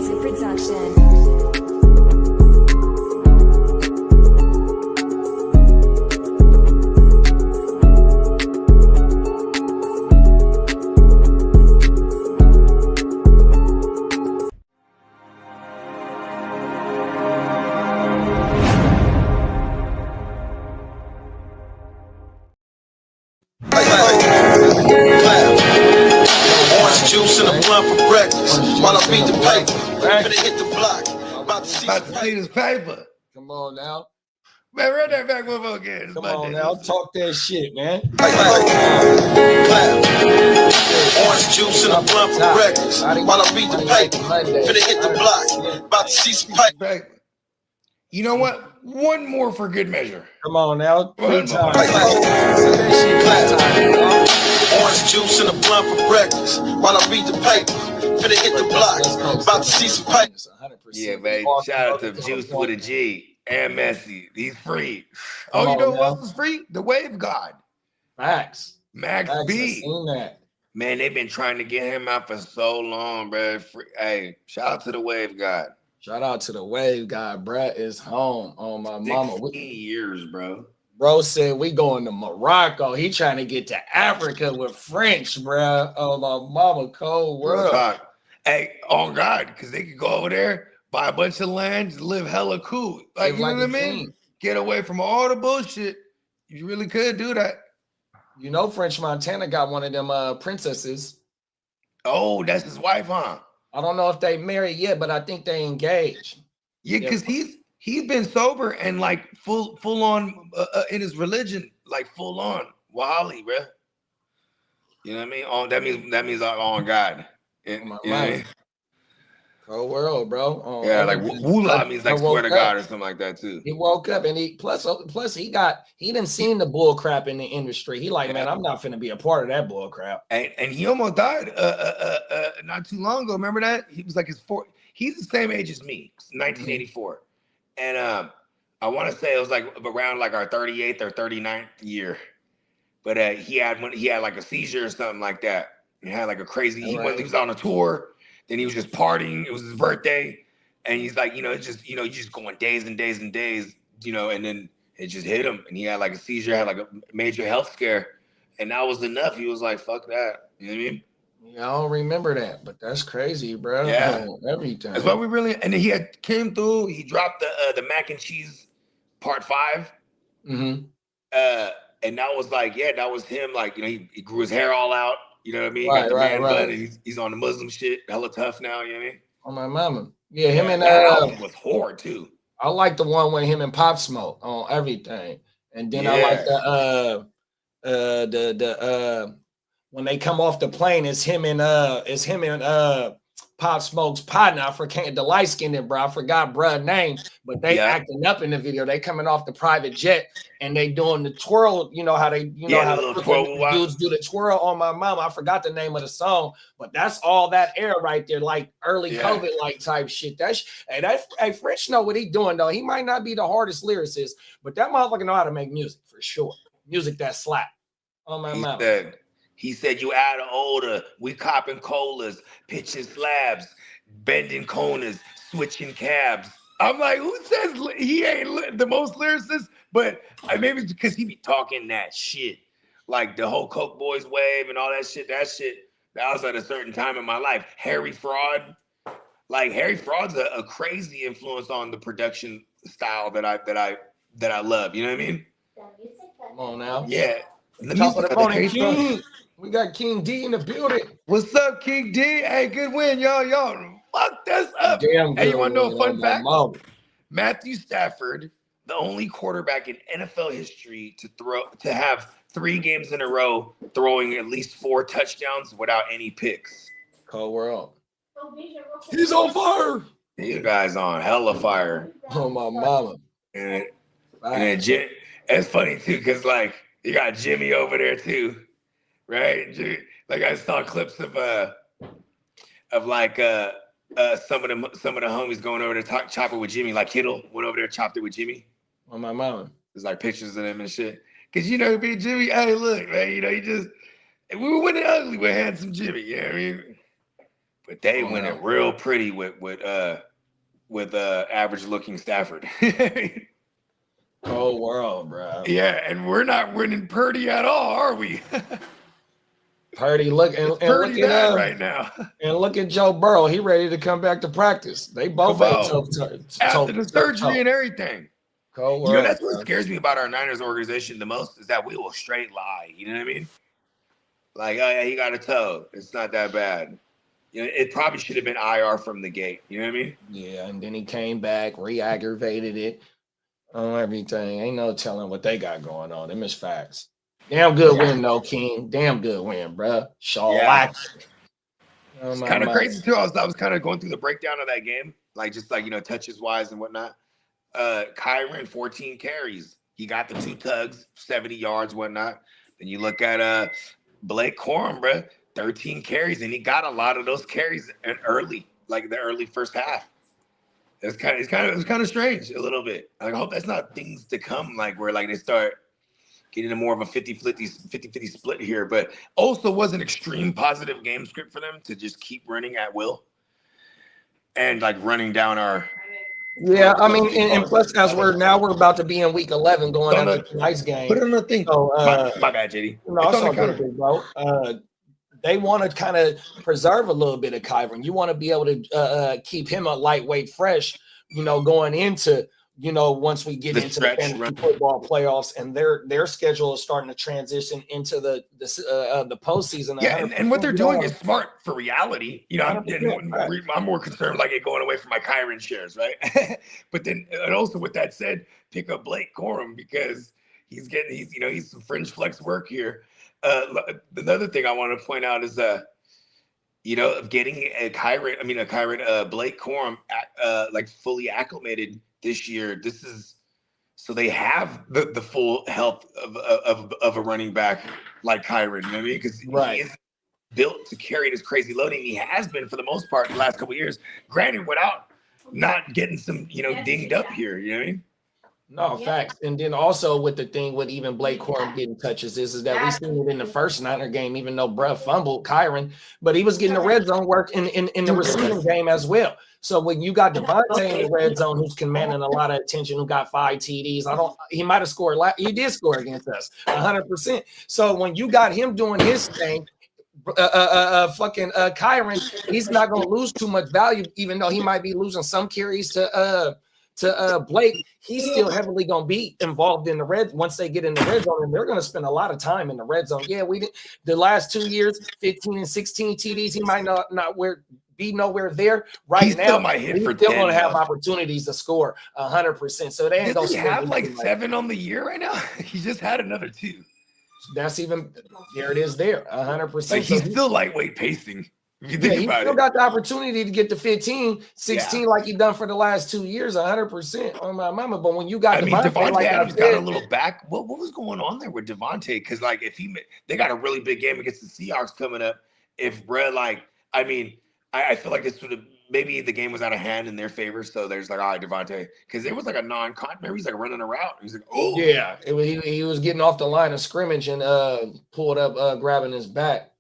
addictive production. Orange juice and a blunt for breakfast. While I beat the paper, finna hit the block. About to see this paper. Come on now. Man, run that back one more again. Come on now. Talk that shit, man. Orange juice and a blunt for breakfast. While I beat the paper, finna hit the block. About to see some paper. You know what? One more for good measure. Come on now. Orange juice and a blunt for breakfast. While I beat the paper, finna hit the block. About to see some paper. Yeah, man. Shout out to Juice with a G and Messi. He's free. Oh, you know who else is free? The Wave God. Facts. Max B. Seen that. Man, they've been trying to get him out for so long, bro. Hey, shout out to the Wave God. Shout out to the Wave God. Brett is home on my mama. 16 years, bro. Bro said we going to Morocco. He trying to get to Africa with French, bro. Oh, my mama, cold world. Hey, on God, because they could go over there, buy a bunch of land, live hella cool. Like, you know what I mean? Get away from all the bullshit. You really could do that. You know, French Montana got one of them princesses. Oh, that's his wife, huh? I don't know if they married yet, but I think they engaged. Yeah, because he's been sober and like full on in his religion, like full on Wally, bro. You know what I mean? Oh, that means on God. You know what I mean? Cold world, bro. Yeah, like Wula means like swear to God or something like that too. He woke up and he plus he didn't seen the bull crap in the industry. He like, man, I'm not finna be a part of that bull crap. And he almost died not too long ago. Remember that? He was like he's the same age as me, 1984. And I want to say it was like around like our 38th or 39th year. But he had like a seizure or something like that. He had like a crazy, he was on a tour. Then he was just partying. It was his birthday. And he's like, it's just, you're just going days and days and days, and then it just hit him. And he had like a seizure, had like a major health scare. And that was enough. He was like, fuck that. You know what I mean? Yeah, I don't remember that, but that's crazy, bro. Yeah. Everything. That's why we really, and then he had came through, he dropped the mac and cheese part 5. Mm-hmm. And that was like, that was him. Like, he grew his hair all out. You know what I mean? Got the man bun, and he's on the Muslim shit, hella tough now. You know what I mean? On my mama. Yeah, him and was hard too. I like the one with him and Pop Smoke on everything, and then I like the when they come off the plane, it's him and Pop Smoke's partner. I forget the light skinned bro. I forgot bruh's name, but they acting up in the video. They coming off the private jet and they doing the twirl. You know how they, how the dudes do the twirl on my mama. I forgot the name of the song, but that's all that era right there, like early COVID like type shit. Hey, French know what he doing though. He might not be the hardest lyricist, but that motherfucker know how to make music for sure. Music that slap. On my mama. He said, you out of order. We copping colas, pitching slabs, bending corners, switching cabs. I'm like, who says he ain't the most lyricist? But maybe it's because he be talking that shit. Like the whole Coke Boys wave and all that shit. That was at a certain time in my life. Harry Fraud. Like Harry Fraud's a crazy influence on the production style that I love. You know what I mean? Come on now. Yeah. Top of the morning, King. We got King D in the building. What's up, King D? Hey, good win, y'all. Y'all fucked us up. Damn good. Hey, you want to know a fun fact? Matthew Stafford, the only quarterback in NFL history to have 3 games in a row throwing at least 4 touchdowns without any picks. Cold world. He's on fire. You guys on hella fire. Oh my mama. And it's funny too, because like you got Jimmy over there too. Right, like I saw clips of like some of the homies going over to chop it with Jimmy. Like Kittle went over there, chopped it with Jimmy. On my mama. There's like pictures of them and shit. Cause be Jimmy. Hey, look, man, he just we were winning ugly with handsome Jimmy. You know what I mean? But they went it real pretty with average looking Stafford. Cold world, bro. Yeah, and we're not winning Purdy at all, are we? Purdy look and look at right now. And look at Joe Burrow. He ready to come back to practice. They both after the surgery and everything. Cold world, that's what scares me about our Niners organization the most is that we will straight lie. You know what I mean? Like, oh yeah, he got a toe. It's not that bad. You know, it probably should have been IR from the gate. You know what I mean? Yeah, and then he came back, re-aggravated it. On everything. Ain't no telling what they got going on. Them is facts. Damn good win, though, King. Damn good win, bro. It's kind of crazy, too. I was kind of going through the breakdown of that game. Like, just like, you know, touches-wise and whatnot. Kyron, 14 carries. He got the 2 tugs, 70 yards, whatnot. Then you look at Blake Corum, bro, 13 carries, and he got a lot of those carries early, like the early first half. It's kind of strange a little bit. Like, I hope that's not things to come, like where like they start getting a more of a 50-50 split here. But also was an extreme positive game script for them to just keep running at will and like running down our. Yeah, I mean, and plus as we're about to be in week 11 going into tonight's game. Put another thing. So, my bad, JD. No, it's on the good, bro. They want to kind of preserve a little bit of Kyron. You want to be able to keep him a lightweight fresh, you know, going into, you know, once we get into the fantasy football playoffs and their schedule is starting to transition into the postseason. Yeah, and what they're doing is smart for reality. You know, I'm more concerned like it going away from my Kyron shares, right? But then, and also with that said, pick up Blake Corum because he's some fringe flex work here. Another thing I want to point out is you know, of getting Blake Corum like fully acclimated this year. This is so they have the full health of a running back like Kyron, you know what I mean? Because he is built to carry this crazy loading. He has been for the most part the last couple of years. Granted, without not getting some, you know, dinged up here, you know what I mean? No, facts. And then also with the thing with even Blake Corum getting touches is that we seen it in the first Niner game, even though bruh fumbled Kyron, but he was getting the red zone work in the receiving game as well. So when you got Devontae in the red zone, who's commanding a lot of attention, who got 5 TDs, he might have scored. He did score against us 100%. So when you got him doing his thing, Kyron, he's not going to lose too much value, even though he might be losing some carries to Blake. He's still heavily going to be involved in the red once they get in the red zone, and they're going to spend a lot of time in the red zone. Yeah, we did the last 2 years, 15 and 16 TDs. He might not be nowhere there right he's now. Still might hit he's for still 10, going to have opportunities to score 100%. So they ain't going to have like 7 on the year right now. He just had another 2. That's even there. It is there 100%. Like he's still lightweight pacing. If you think about still got the opportunity to get to 15, 16 like he done for the last 2 years, 100% on my mama. But when you got Devontae like Adams got a little back. What was going on there with Devontae? Because like if they got a really big game against the Seahawks coming up. If Brett I feel like this would have maybe the game was out of hand in their favor. So there's like, all right, Devontae, because it was like a non-con. Remember, he's like running around. He's like, oh yeah, he was getting off the line of scrimmage and pulled up, grabbing his back.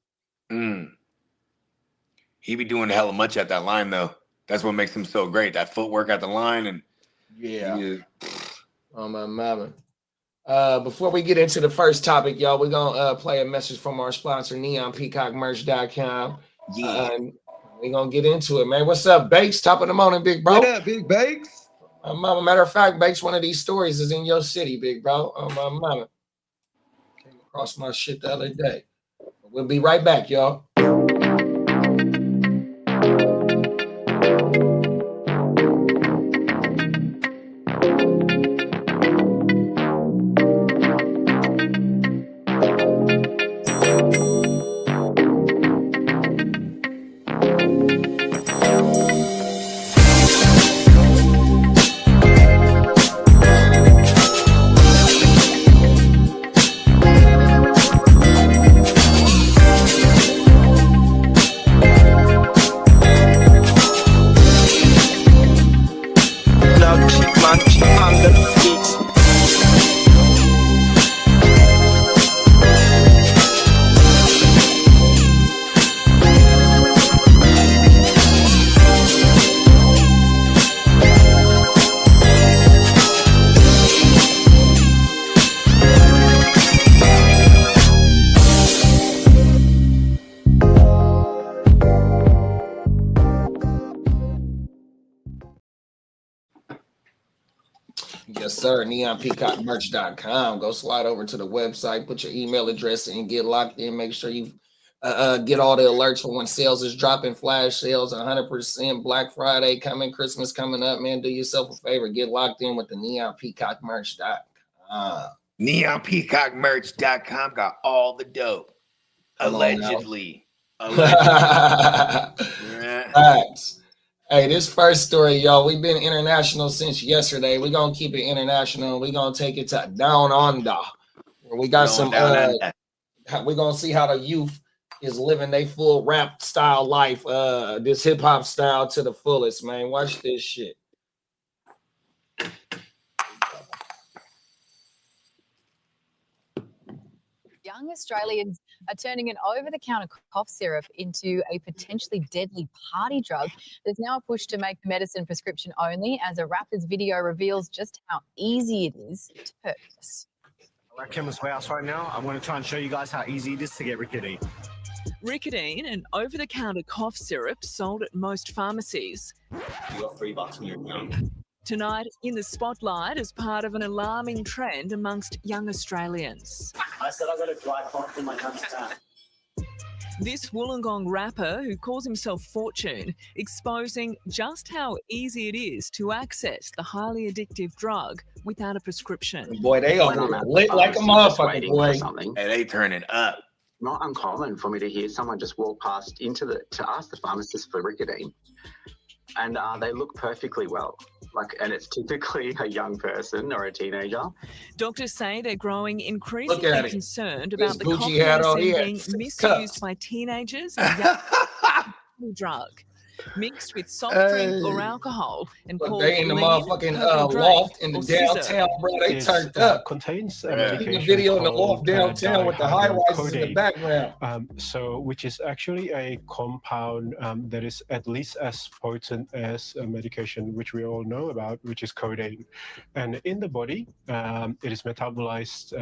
He be doing hella much at that line, though. That's what makes him so great. That footwork at the line. And oh, my mama. Before we get into the first topic, y'all, we're going to play a message from our sponsor, neonpeacockmerch.com. Yeah. We're going to get into it, man. What's up, Bakes? Top of the morning, big bro. What up, big Bakes? Mama, matter of fact, Bakes, one of these stories is in your city, big bro. Oh, my mama. Came across my shit the other day. We'll be right back, y'all. sir. NeonPeacockMerch.com. Go slide over to the website, put your email address in, get locked in. Make sure you get all the alerts for when sales is dropping, flash sales, 100%, Black Friday coming, Christmas coming up, man. Do yourself a favor. Get locked in with the NeonPeacockMerch.com. NeonPeacockMerch.com got all the dope. Allegedly. Facts. Hey, this first story, y'all, we've been international since yesterday. We're going to keep it international. We're going to take it to down under. Where we got some, we're going to see how the youth is living their full rap style life, this hip hop style to the fullest, man. Watch this shit. Young Australians are turning an over-the-counter cough syrup into a potentially deadly party drug. There's now a push to make the medicine prescription only, as a rapper's video reveals just how easy it is to purchase. We're at Chemist Warehouse right now. I'm going to try and show you guys how easy it is to get Rikodeine. Rikodeine, an over-the-counter cough syrup sold at most pharmacies. You got $3 in your account. Tonight, in the spotlight as part of an alarming trend amongst young Australians. I said I got a dry cough in my hometown. This Wollongong rapper, who calls himself Fortune, exposing just how easy it is to access the highly addictive drug without a prescription. Boy, they are lit like a motherfucker, boy. And they turning up. Not uncommon for me to hear someone just walk past to ask the pharmacist for Rikodeine, and they look perfectly well. And it's typically a young person or a teenager. Doctors say they're growing increasingly concerned about the cough being misused by teenagers and young drug. Mixed with soft drink or alcohol and called they in the motherfucking loft in the downtown, bro. They turned up. Contains the video in the loft downtown with the high rises in the background. Which is actually a compound that is at least as potent as a medication which we all know about, which is codeine. And in the body, it is metabolized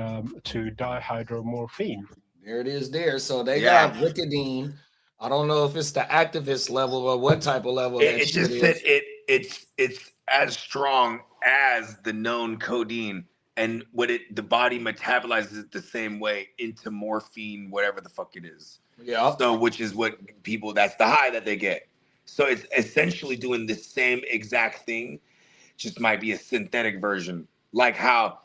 to dihydromorphine. There it is there. So they got Rikodeine. I don't know if it's the activist level or what type of level. It just said it's as strong as the known codeine, and the body metabolizes it the same way into morphine, whatever the fuck it is. Yeah. So which is what that's the high that they get. So it's essentially doing the same exact thing, just might be a synthetic version, like how.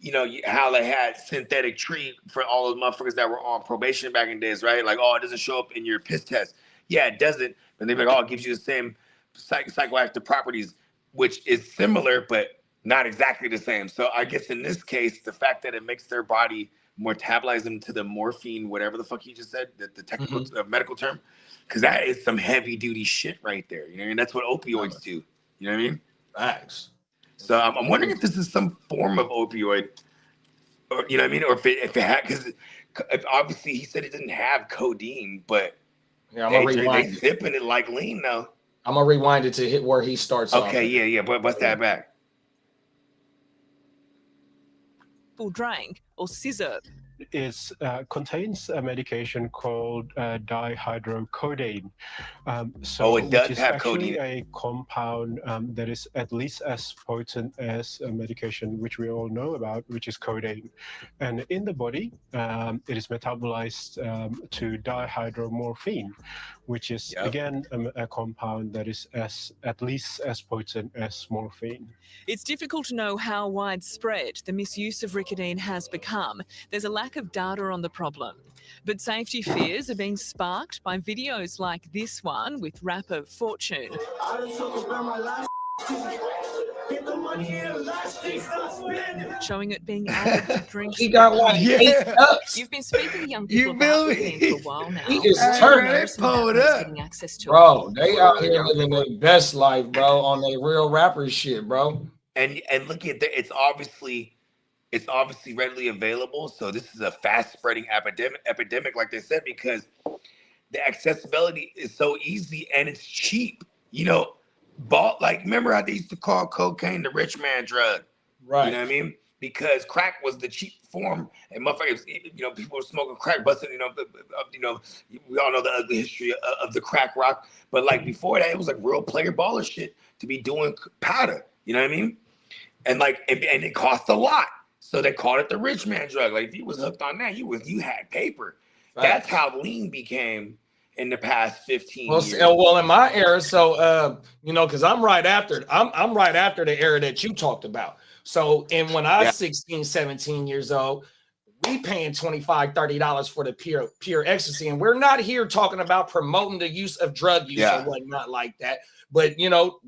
You know, how they had synthetic tree for all those motherfuckers that were on probation back in days, right? Like, oh, it doesn't show up in your piss test. Yeah, it doesn't. But they're like, oh, it gives you the same psychoactive properties, which is similar, but not exactly the same. So I guess in this case, the fact that it makes their body metabolize them to the morphine, whatever the fuck you just said, the technical medical term, because that is some heavy duty shit right there. You know, and that's what opioids do. You know what I mean? Facts. So I'm wondering if this is some form of opioid, or you know what I mean, or if it had, because obviously he said it didn't have codeine, but yeah, they zipping it like lean though. I'm gonna rewind it to hit where he starts. Okay, yeah, but bust that back. Full drink or scissor. It contains a medication called dihydrocodeine. It does have codeine. A compound that is at least as potent as a medication which we all know about, which is codeine. And in the body, it is metabolized to dihydromorphine, which is again a compound that is at least as potent as morphine. It's difficult to know how widespread the misuse of Rikodeine has become. There's a lack of data on the problem. But safety fears are being sparked by videos like this one with rapper Fortune. Showing it being added to drinks. He got like 8 cups. You've been speaking to young people about Rikodeine for a while now. He is turning pulled up. Access to bro, they out here living their best life, bro, on their real rapper shit, bro. And look at that, it's obviously readily available. So this is a fast spreading epidemic, like they said, because the accessibility is so easy and it's cheap. You know, remember how they used to call cocaine the rich man drug? Right. You know what I mean? Because crack was the cheap form, and motherfuckers, you know, people were smoking crack, busting, we all know the ugly history of the crack rock. But like before that, it was like real player baller shit to be doing powder. You know what I mean? and it cost a lot. So they called it the rich man drug. Like if you was hooked on that, you had paper. Right. That's how lean became in the past 15 years. Well, in my era, so because I'm right after the era that you talked about. So, and when I was 16, 17 years old, we paying $25, $30 for the pure ecstasy. And we're not here talking about promoting the use of drug use or whatnot like that. But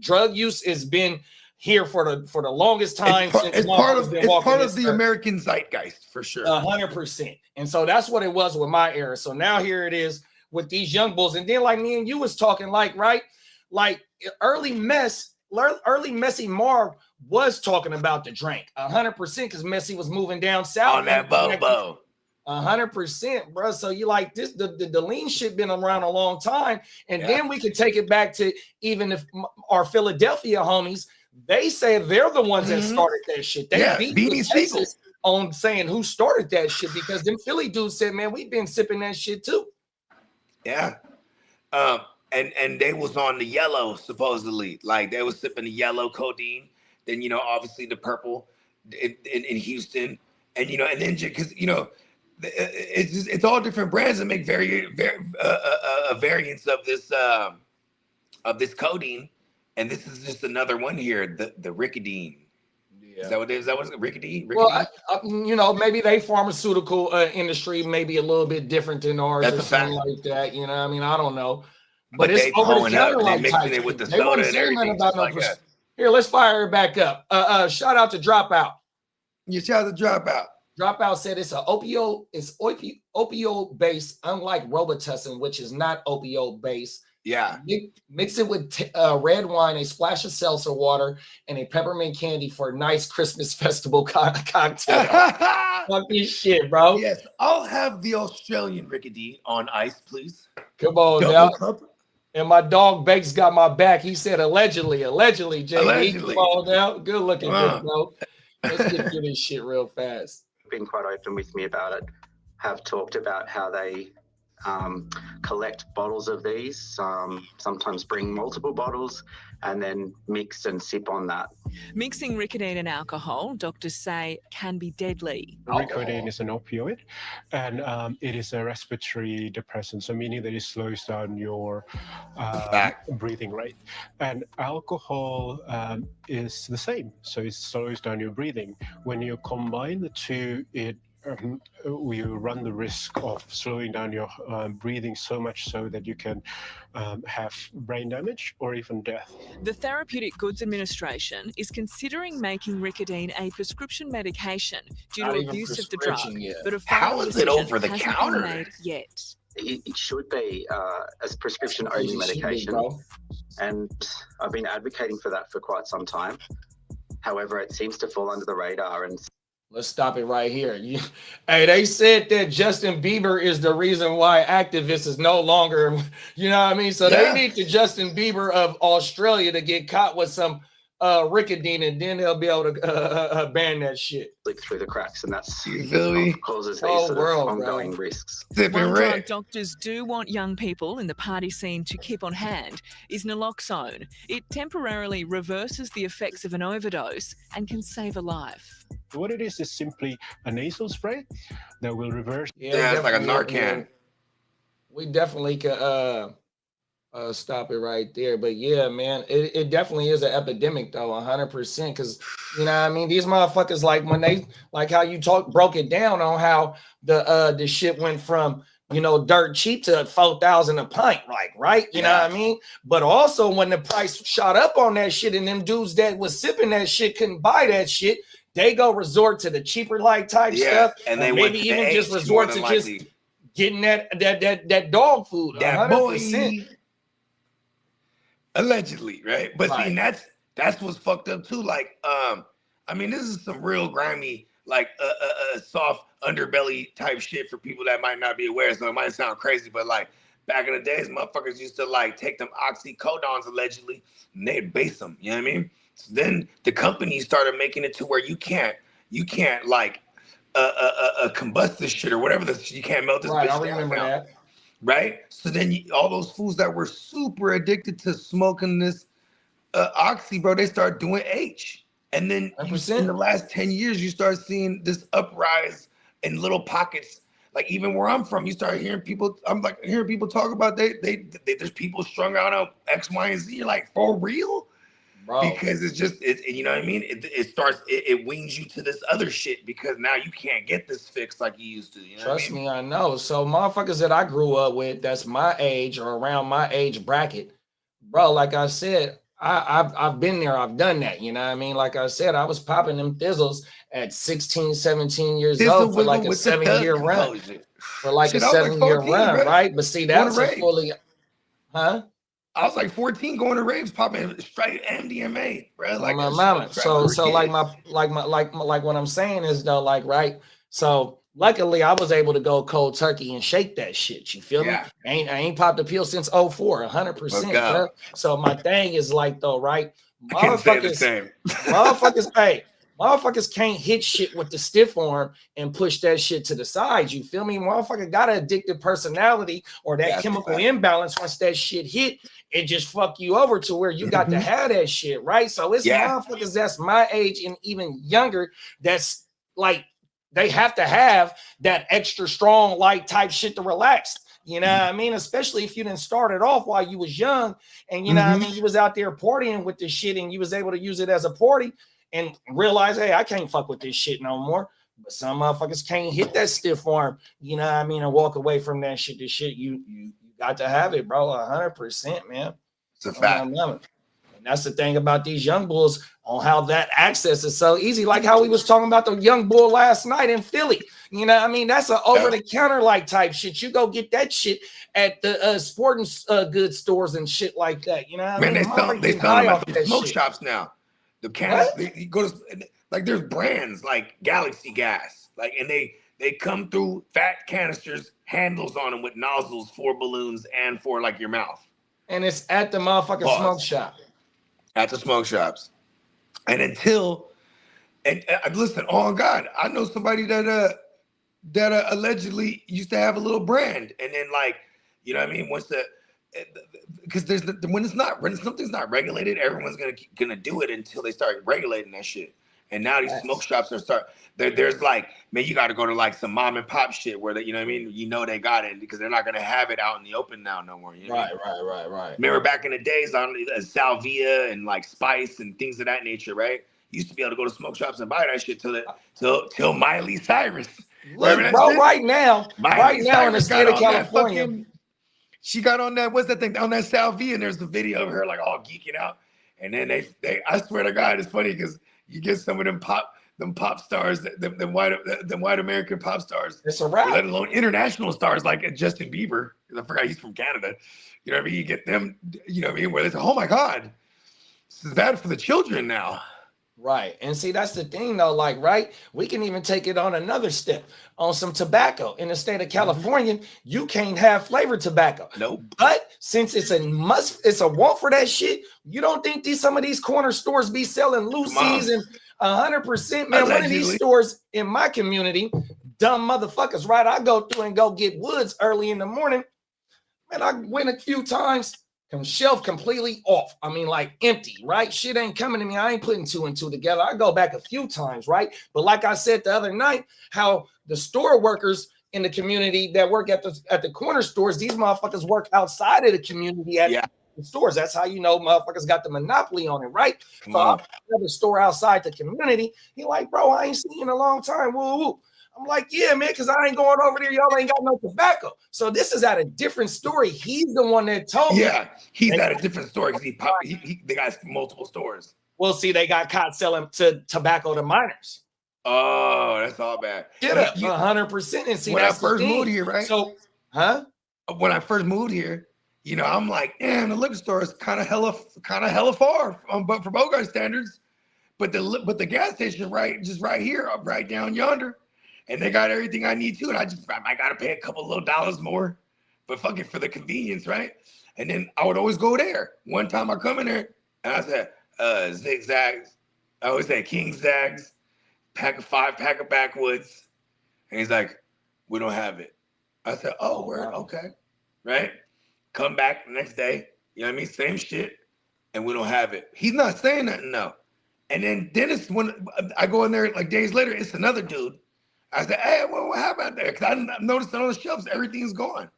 drug use has been here for the longest time. It's part of the American zeitgeist for sure. 100%. And so that's what it was with my era. So now here it is with these young bulls. And then like me and you was talking like early Messy Marv was talking about the drink 100% because Messy was moving down south on that bobo. 100%, bro. So you like this, the lean shit been around a long time. And then we could take it back to even if our Philadelphia homies, they say they're the ones that started that shit. They beat Texas on saying who started that shit because them Philly dudes said, man, we've been sipping that shit too. Yeah. And they was on the yellow, supposedly. Like they was sipping the yellow codeine. Then, obviously the purple in Houston. And, and then because, it's all different brands that make variants of this codeine. And this is just another one here, the Rikodeine. Yeah. Is that what it is? That was Rikodeine? Well, maybe they pharmaceutical industry maybe a little bit different than ours. That's or something like that. I don't know. But it's they over the counter like mixing it with the soda and everything. About Here, let's fire it back up. Shout out to Dropout. Yeah, shout out to Dropout. Dropout said it's opioid based, unlike Robitussin, which is not opioid based. Yeah. Mix it with red wine, a splash of seltzer water, and a peppermint candy for a nice Christmas festival cocktail. Fuck this shit, bro. Yes, I'll have the Australian Rikodeine on ice, please. Come on now. And my dog Bakes got my back. He said allegedly, Jay. Allegedly. Come on now. Good looking, good, bro. Let's get through this shit real fast. Been quite open with me about it. Have talked about how they collect bottles of these, sometimes bring multiple bottles and then mix and sip on that. Mixing Rikodeine and alcohol, doctors say, can be deadly. Rikodeine is an opioid and it is a respiratory depressant, so meaning that it slows down your breathing rate. And alcohol is the same, so it slows down your breathing. When you combine the two, you run the risk of slowing down your breathing so much so that you can have brain damage or even death. The Therapeutic Goods Administration is considering making Rikodeine a prescription medication due to abuse of the drug. But a how is it over the counter? Made yet. It should be as prescription-only medication, and I've been advocating for that for quite some time. However, it seems to fall under the radar and. Let's stop it right here. Hey, they said that Justin Bieber is the reason why activists is no longer, you know what I mean? So they need the Justin Bieber of Australia to get caught with some Rikodeine, and then they'll be able to ban that shit. Leak through the cracks, and that's causes these ongoing risks. One doctors do want young people in the party scene to keep on hand is naloxone. It temporarily reverses the effects of an overdose and can save a life. What it is simply a nasal spray that will reverse. Yeah, it's like a Narcan. We definitely could stop it right there. But yeah, man, it definitely is an epidemic though, 100%. Because you know what I mean, these motherfuckers, like when they like how you broke it down on how the shit went from dirt cheap to 4,000 a pint, right? You know what I mean? But also when the price shot up on that shit and them dudes that was sipping that shit couldn't buy that shit, they go resort to the cheaper type stuff, and they maybe even just resort to just getting that dog food. That 100%. Boy. Allegedly, right? But see, that's what's fucked up too. Like, I mean, this is some real grimy, like soft underbelly type shit for people that might not be aware. So it might sound crazy, but like back in the days, motherfuckers used to like take them oxycodones allegedly, and they'd base them. You know what I mean? So then the company started making it to where you can't like combust this shit or whatever. You can't melt this. Right, I remember that. Right, so then all those fools that were super addicted to smoking this oxy, bro, they start doing H. And then in the last 10 years, you start seeing this uprise in little pockets. Like even where I'm from, you start hearing people. I'm like hearing people talk about there's people strung out on X, Y, and Z. You're like, for real? Bro. Because it's you know what I mean? It weans you to this other shit because now you can't get this fixed like you used to. You know Trust me, I know. So motherfuckers that I grew up with, that's my age or around my age bracket, bro, like I said, I've been there, I've done that, you know what I mean? Like I said, I was popping them thizzles at 16, 17 years old for like a 7-year run. For like a 7-year run, right? But see, that's a fully, huh? I was like 14 going to raves, popping straight MDMA, bro. Like my mama. So like what I'm saying is though, like, right. So luckily I was able to go cold turkey and shake that shit. You feel me? I ain't popped a pill since 04, 100%. Bro. So my thing is like though, right? Motherfuckers, hey. Motherfuckers can't hit shit with the stiff arm and push that shit to the side. You feel me? Motherfucker got an addictive personality or that chemical imbalance. Once that shit hit, it just fuck you over to where you got to have that shit, right? So it's motherfuckers that's my age and even younger that's like, they have to have that extra strong light type shit to relax. You know what I mean? Especially if you didn't start it off while you was young and you know what I mean? You was out there partying with this shit and you was able to use it as a party and realize, hey, I can't fuck with this shit no more. But some motherfuckers can't hit that stiff arm, you know what I mean, and walk away from that shit. This shit, you got to have it, bro, 100%, man. It's a fact. And that's the thing about these young bulls on how that access is so easy. Like how we was talking about the young bull last night in Philly. You know what I mean? That's an over-the-counter like type shit. You go get that shit at the sporting goods stores and shit like that. You know what I mean? They sell them at the smoke shops now. The cans, you go to like there's brands like Galaxy Gas, like, and they come through fat canisters, handles on them with nozzles for balloons and for like your mouth. And it's at the motherfucking smoke shop. At the smoke shops, and listen, oh God, I know somebody that allegedly used to have a little brand, and then like, you know what I mean, once because when something's not regulated, everyone's gonna do it until they start regulating that shit. And now these smoke shops there's like, man, you got to go to like some mom and pop shit where you know what I mean, you know they got it because they're not gonna have it out in the open now no more. You know right. Remember back in the days on Salvia and like Spice and things of that nature, right? You used to be able to go to smoke shops and buy that shit till Miley Cyrus. Look, bro, right now in the state of California. She got on that, what's that thing, on that Salvia, and there's the video of her like all geeking out. And then they I swear to God, it's funny because you get some of them pop stars, them white American pop stars. It's a wrap. Let alone international stars like Justin Bieber. I forgot he's from Canada. You know what I mean? You get them, you know what I mean? Where they say, oh my God, this is bad for the children now. Right. And see, that's the thing though, like, right, we can even take it on another step on some tobacco. In the state of California, you can't have flavored tobacco. Nope. But since it's a want for that shit, you don't think some of these corner stores be selling Lucy's and 100%, man. Allegedly. One of these stores in my community, dumb motherfuckers, right? I go through and go get Woods early in the morning. Man, I went a few times. Shelf completely off. I mean, like empty, right? Shit ain't coming to me. I ain't putting 2 and 2 together. I go back a few times, right? But like I said the other night, how the store workers in the community that work at the corner stores, these motherfuckers work outside of the community at the stores. That's how you know motherfuckers got the monopoly on it, right? So I have a store outside the community. He like, bro, I ain't seen you in a long time. Woo woo. I'm like, yeah, man, because I ain't going over there. Y'all ain't got no tobacco. So this is at a different story. He's the one that told me. Yeah, he's at a different story because they got multiple stores. Well, see, they got caught selling tobacco to minors. Oh, that's all bad. Get up 100%. And see, when I first moved here, right? So, when I first moved here, you know, I'm like, damn, the liquor store is kind of hella far, but for Bogart standards. But the gas station just right here, right down yonder. And they got everything I need too. And I got to pay a couple little dollars more, but fucking for the convenience, right? And then I would always go there. One time I come in there and I said, zigzags. I always say King Zags, pack of backwoods. And he's like, we don't have it. I said, oh, word, okay. Right? Come back the next day, you know what I mean? Same shit. And we don't have it. He's not saying nothing, no. And then Dennis, when I go in there like days later, it's another dude. I said, hey, well, what happened there? Because I noticed on the shelves, everything's gone.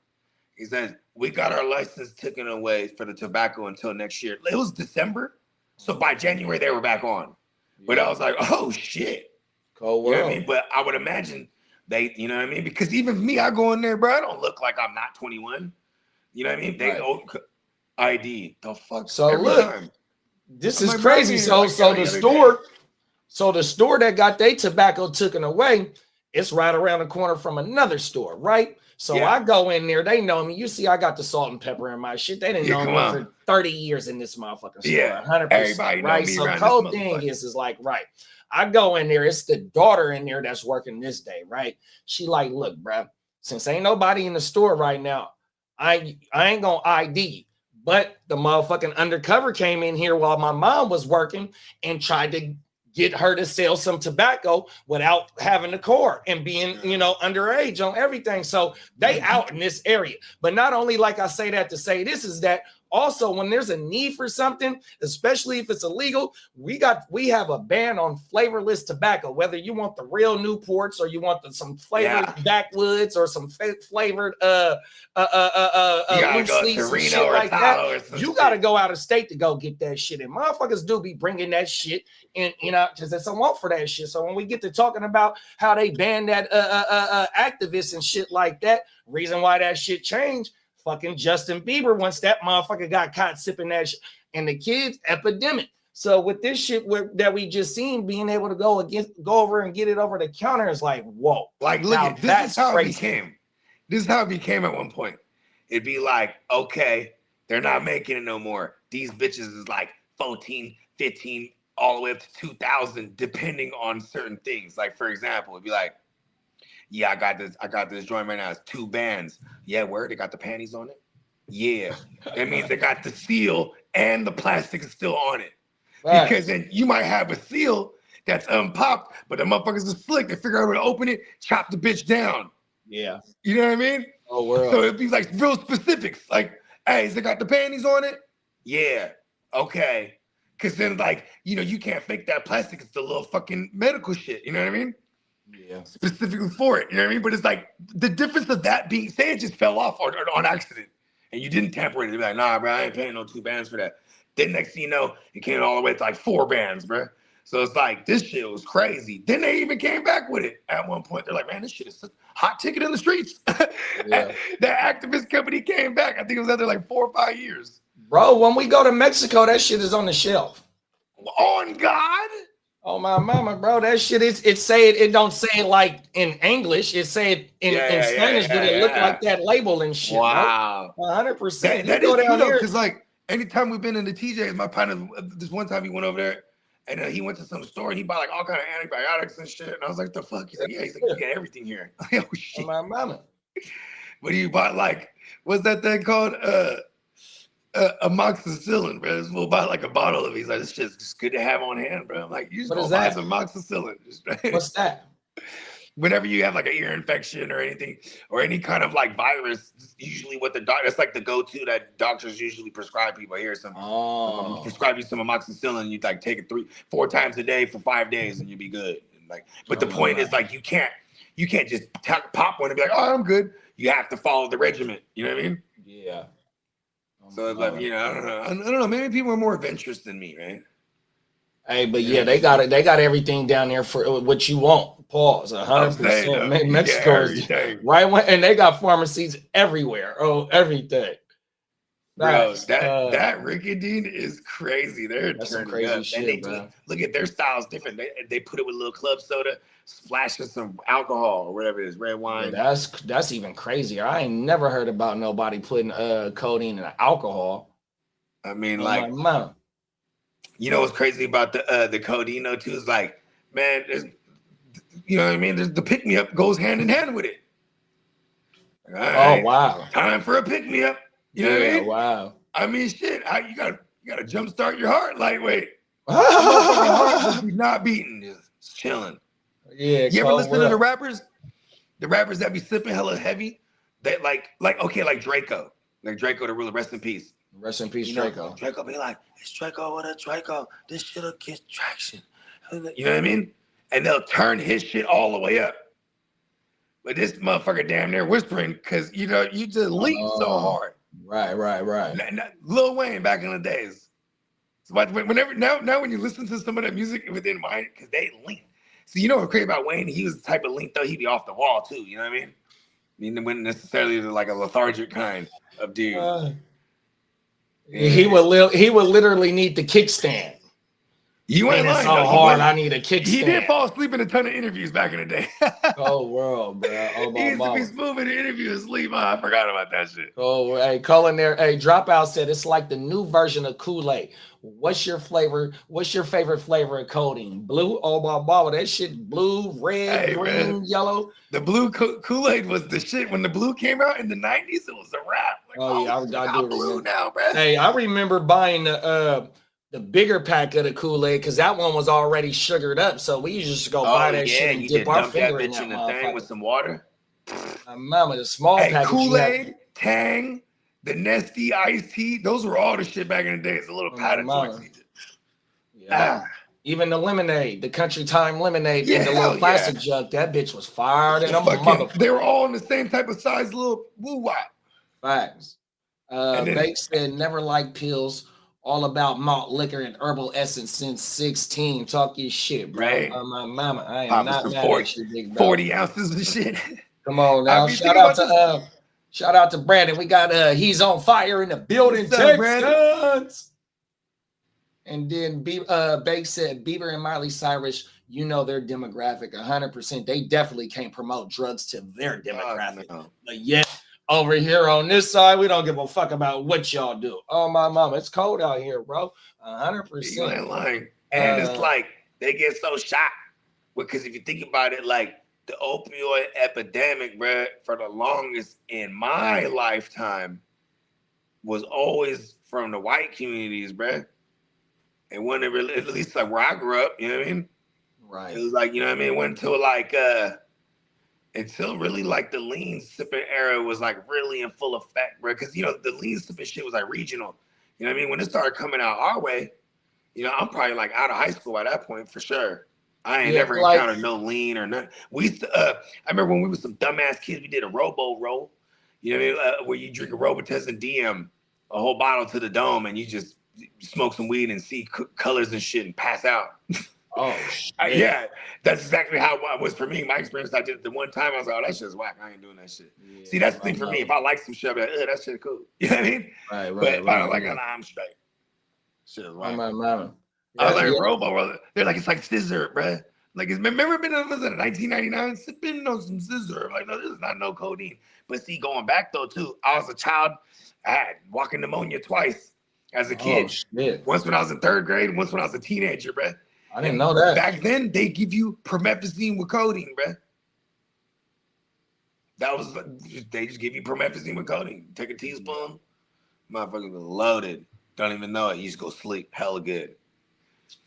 He says, we got our license taken away for the tobacco until next year. It was December. So by January, they were back on. But I was like, oh, shit. Cold You know world. what I mean? But I would imagine they, you know what I mean? Because even me, I go in there, bro, I don't look like I'm not 21. You know what I mean? They ID. The fuck? So every look, time. this I'm is like, crazy. bro, So like so every the other store, day. so the store that got their tobacco taken away, it's right around the corner from another store, right? So Yeah. I go in there, they know me. You see, I got the salt and pepper in my shit. They didn't Yeah, know come me on. for 30 years in this motherfucking store. Yeah. 100%. Everybody know right. me So around cold this thing motherfucker. is like, right. I go in there, it's the daughter in there that's working this day, right? She like, look, bro, since ain't nobody in the store right now, I ain't gonna ID. But the motherfucking undercover came in here while my mom was working and tried to get her to sell some tobacco without having the cord and being, underage on everything. So they out in this area. But not only like I say that to say this is that also when there's a need for something, especially if it's illegal, we have a ban on flavorless tobacco, whether you want the real Newports or you want some flavored backwoods or some flavored loose leaves and shit like that. You got to go out of state to go get that shit. And motherfuckers do be bringing that shit in, because there's a want for that shit. So when we get to talking about how they banned that activists and shit like that, reason why that shit changed, fucking Justin Bieber, once that motherfucker got caught sipping that shit, and the kids, epidemic. So with this shit that we just seen, being able to go over and get it over the counter is like, whoa. Like, look at this is how it became. This is how it became at one point. It'd be like, okay, they're not making it no more. These bitches is like 14, 15, all the way up to 2,000, depending on certain things. Like, for example, it'd be like, yeah, I got this joint right now. It's 2 bands. Yeah, where they got the panties on it? Yeah. That means they got the seal and the plastic is still on it. Right. Because then you might have a seal that's unpopped, but the motherfuckers are slick. They figure out how to open it, chop the bitch down. Yeah. You know what I mean? Oh, world. So it'd be like real specifics. Like, hey, has it got the panties on it? Yeah. Okay. Because then, like, you can't fake that plastic. It's the little fucking medical shit. You know what I mean? Yeah. Specifically for it. You know what I mean? But it's like the difference of that being, say it just fell off on accident and you didn't tamper it. You'd be like, nah, bro, I ain't paying no 2 bands for that. Then next thing you know, it came all the way to like 4 bands, bro. So it's like, this shit was crazy. Then they even came back with it at one point. They're like, man, this shit is a hot ticket in the streets. Yeah. That activist company came back. I think it was after like 4 or 5 years. Bro, when we go to Mexico, that shit is on the shelf. On God? Oh my mama, bro, that shit is. It don't say it like in English. It say it in Spanish, but it look like that label and shit. Wow, 100%. That is true though, because like anytime we've been in the TJs, my partner, this one time he went over there and he went to some store and he bought like all kind of antibiotics and shit. And I was like, the fuck? He's like, yeah. He's like, you get everything here. Oh shit. Oh, my mama. But he bought like, what's that thing called? Amoxicillin, bro. This fool bought like a bottle of it. He's like, this shit's just good to have on hand, bro. I'm like, you just go buy some amoxicillin. What's that? Whenever you have like an ear infection or anything, or any kind of like virus, usually what the doctor, that's like the go-to that doctors usually prescribe people. Here's some, prescribe you some amoxicillin. You like take it 3-4 times a day for 5 days and you'll be good. And like, but the point is like, you can't just pop one and be like, oh, I'm good. You have to follow the regimen. You know what I mean? Yeah. So it's like, I don't know. Maybe people are more adventurous than me, right? Hey, but yeah, they got it. They got everything down there for what you want. Pause. 100%. Mexico is right, and they got pharmacies everywhere. Oh, everything. Bro, that Rikodeine is crazy. They're turning crazy up. shit, And they bro. look at their styles different. They put it with a little club soda, splashing some alcohol or whatever it is, red wine. Yeah, that's even crazier. I ain't never heard about nobody putting codeine in alcohol. I mean, like, mom. You know what's crazy about the codeine though too is like, man, there's, you know what I mean? There's the pick me up goes hand in hand with it. All right, wow! Time for a pick me up. You know what I mean? Wow. I mean, shit. You gotta jumpstart your heart lightweight. Heart just be not beating, just chilling. Yeah. You ever listen to the rappers? The rappers that be sipping hella heavy. They like Draco. Like Draco, the ruler, rest in peace. Rest in peace, You know, Draco. Draco be like, it's Draco, what a Draco. This shit'll get traction. You know what I mean? And they'll turn his shit all the way up. But this motherfucker damn near whispering because, you know, you just lean so hard. Right. Lil Wayne back in the days. So whenever now when you listen to some of that music within mine, because they lean. So you know what's crazy about Wayne? He was the type of lean though, he'd be off the wall too, you know what I mean? I mean, wasn't necessarily like a lethargic kind of dude. He would literally need the kickstand. You ain't lying. So hard, I need a kickstand. He did fall asleep in a ton of interviews back in the day. Oh, world, bro. Oh, he used to be smooth in the interview and sleep. I forgot about that shit. Oh, hey, calling there. Hey, Dropout said it's like the new version of Kool-Aid. What's your flavor? What's your favorite flavor of codeine? Blue? Oh, my mama, that shit blue, red, green, man. Yellow. The blue Kool-Aid was the shit. When the blue came out in the 90s, it was a wrap. Like, I do blue remember. now, bro. Hey, I remember buying the bigger pack of the Kool-Aid because that one was already sugared up. So we used to just go buy that shit and dip our finger in that thing with some water. Mama, the small package. Kool-Aid, Tang, the Nesty iced tea. Those were all the shit back in the day. It's a little powder joints. Yeah. Even the lemonade, the Country Time lemonade in the little plastic jug. That bitch was fired in a motherfucker. They were all in the same type of size little woo-wop. Facts. Bake said never liked pills. All about malt liquor and herbal essence since 16. Talk your shit, bro. Right. My mama, I am not mad at you, big bro. 40 ounces of shit. Come on now. Shout out to Brandon. We got he's on fire in the building. Texans. And then Bake said Bieber and Miley Cyrus, you know their demographic 100%. They definitely can't promote drugs to their demographic. No. But yet over here on this side, we don't give a fuck about what y'all do. Oh, my mama, it's cold out here, bro. 100%. You ain't lying. And it's like they get so shocked because if you think about it, like the opioid epidemic, bro, for the longest in my lifetime was always from the white communities, bro. And when it really, at least like where I grew up, you know what I mean? Right. It was like, you know what I mean? It went until like until really like the lean sipping era was like really in full effect, bro. Because you know the lean sipping shit was like regional. You know what I mean? When it started coming out our way, you know, I'm probably like out of high school at that point for sure. I ain't never encountered no lean or nothing. We used to, I remember when we were some dumbass kids, we did a robo roll. You know what I mean? Where you drink a Robitussin and DM a whole bottle to the dome and you just smoke some weed and see colors and shit and pass out. Oh, yeah, that's exactly how it was for me. My experience, I did it the one time. I was like, oh, that shit's whack. I ain't doing that shit. Yeah, see, that's the thing for me. If I like some shit, I'll be like, that shit cool. You know what I mean? Right. But if I don't like it, I'm straight. Shit is whack. My mama. I was like, Robo, they're like, it's like scissor, bro. Like, remember been in 1999? Sipping on some scissor. Like, no, this is not no codeine. But see, going back though, too, I was a child. I had walking pneumonia twice as a kid. Once when I was in 3rd grade, once when I was a teenager, bro. I didn't know that. Back then, they give you promethazine with codeine, bro. That was, they just give you promethazine with codeine. Take a teaspoon, motherfucker was loaded. Don't even know it. You just go sleep. Hella good.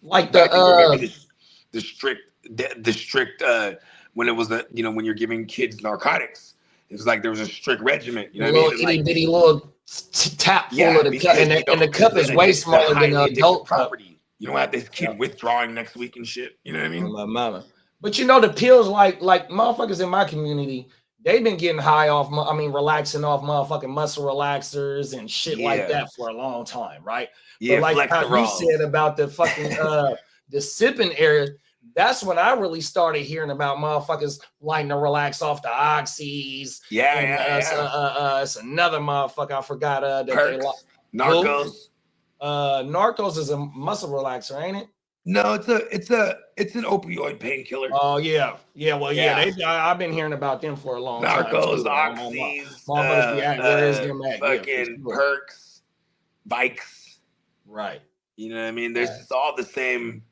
Like the strict when it was you know, when you're giving kids narcotics, it was like there was a strict regimen. You know what I mean? Itty bitty little tap full of the cup, and the cup is way smaller than an adult property. You don't have this kid withdrawing next week and shit. You know what I mean? My mama. But you know the pills, like motherfuckers in my community, they've been getting high off. I mean, relaxing off motherfucking muscle relaxers and shit like that for a long time, right? Yeah, but like how you said about the fucking the sipping area, that's when I really started hearing about motherfuckers liking to relax off the oxys. It's another motherfucker I forgot that Perks, they like. Narcos. Narcos is a muscle relaxer, ain't it? No, it's an opioid painkiller. Oh yeah. I've been hearing about them for a long time. Narcos, oxys, fucking perks, bikes. Right. You know what I mean? It's all the same.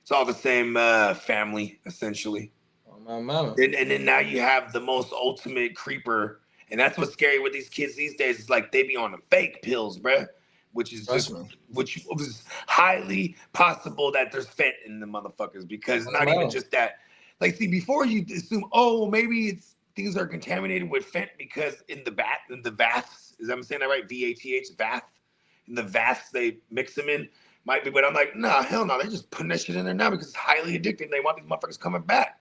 It's all the same family essentially. Oh, my mama. And then now you have the most ultimate creeper, and that's what's scary with these kids these days. It's like they be on the fake pills, bruh. Which was highly possible that there's fent in the motherfuckers because not even just that. Like, see, before you assume, oh, maybe things are contaminated with fent because in the baths, is I'm saying that right? VATH, bath. and the vats they mix them in might be, but I'm like, nah, hell no, they're just putting that shit in there now because it's highly addictive. And they want these motherfuckers coming back.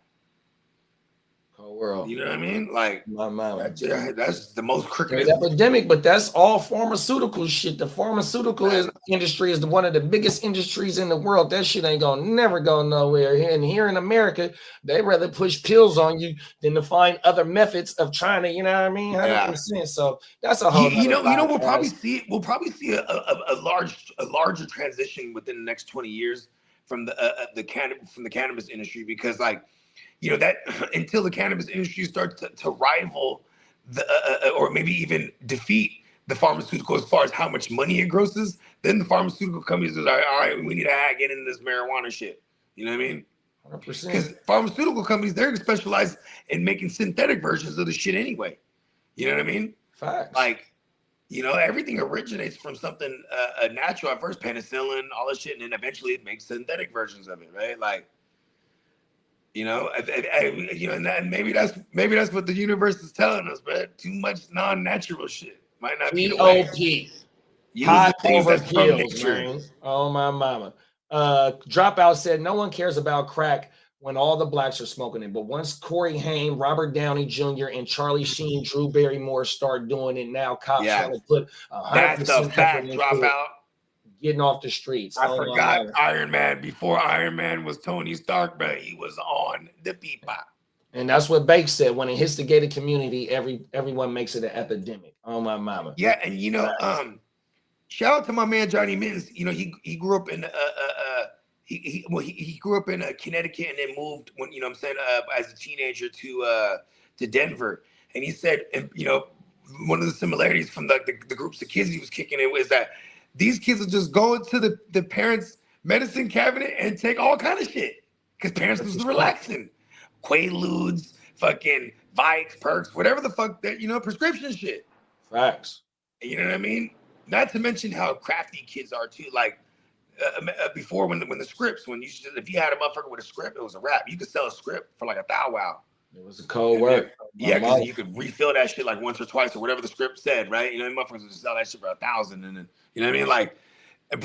Whole world. You know what I mean? Like, that's the most crooked epidemic, but that's all pharmaceutical shit. The pharmaceutical industry is one of the biggest industries in the world. That shit ain't gonna never go nowhere. And here in America, they rather push pills on you than to find other methods of trying to, you know what I mean? 100%. So that's a whole. You know, we'll probably see a larger transition within the next 20 years from the cannabis industry, because like, you know, that until the cannabis industry starts to rival the or maybe even defeat the pharmaceutical as far as how much money it grosses, then the pharmaceutical companies are like, all right, we need to get into this marijuana shit. You know what I mean? 100%. Because pharmaceutical companies, they're specialized in making synthetic versions of the shit anyway. You know what I mean? Facts. Like, you know, everything originates from something natural at first, penicillin, all this shit, and then eventually it makes synthetic versions of it, right? Like, you know, you know, and maybe that's what the universe is telling us, man. Too much non-natural shit might not be the way. Hot over pills, man. Oh my mama. Dropout said no one cares about crack when all the blacks are smoking it, but once Corey Haim, Robert Downey Jr., and Charlie Sheen, Drew Barrymore start doing it, now cops want to put 100% that's a fact. Dropout. Getting off the streets. I forgot Iron Man. Before Iron Man was Tony Stark, but he was on the pipa. And that's what Bake said. When it hits the gated community, everyone makes it an epidemic. Oh my mama. Yeah, and you know, shout out to my man Johnny Mittens. You know, he grew up in he grew up in Connecticut and then moved when, you know what I'm saying, as a teenager to Denver. And he said, and you know, one of the similarities from the groups of kids he was kicking it was that these kids will just go into the parents' medicine cabinet and take all kind of shit because parents was relaxing. Quaaludes, fucking Vikes, Perks, whatever the fuck that, you know, prescription shit. Facts. You know what I mean? Not to mention how crafty kids are too. Like before, when the scripts, if you had a motherfucker with a script, it was a wrap. You could sell a script for like $1,000. It was a cold word. Yeah, because you could refill that shit like once or twice or whatever the script said, right? You know, motherfuckers would sell that shit for $1,000, and then, you know what I mean? Like,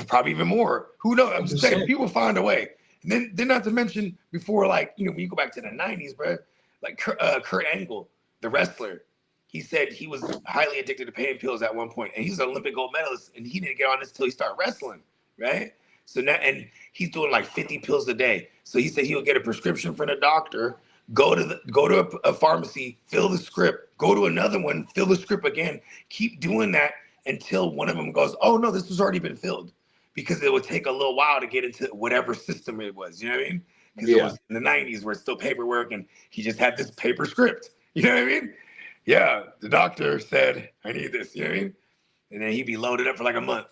probably even more. Who knows? I'm just saying, people find a way. And then not to mention before, like, you know, when you go back to the 90s, bro, like Kurt Angle, the wrestler, he said he was highly addicted to pain pills at one point, and he's an Olympic gold medalist, and he didn't get on this until he started wrestling, right? So now, and he's doing like 50 pills a day. So he said he'll get a prescription from the doctor, go to a pharmacy, fill the script, go to another one, fill the script again, keep doing that until one of them goes, oh no, this has already been filled, because it would take a little while to get into whatever system it was. You know what I mean? Because it was in the 90s where it's still paperwork, and he just had this paper script. You know what I mean? Yeah, the doctor said, I need this. You know what I mean? And then he'd be loaded up for like a month.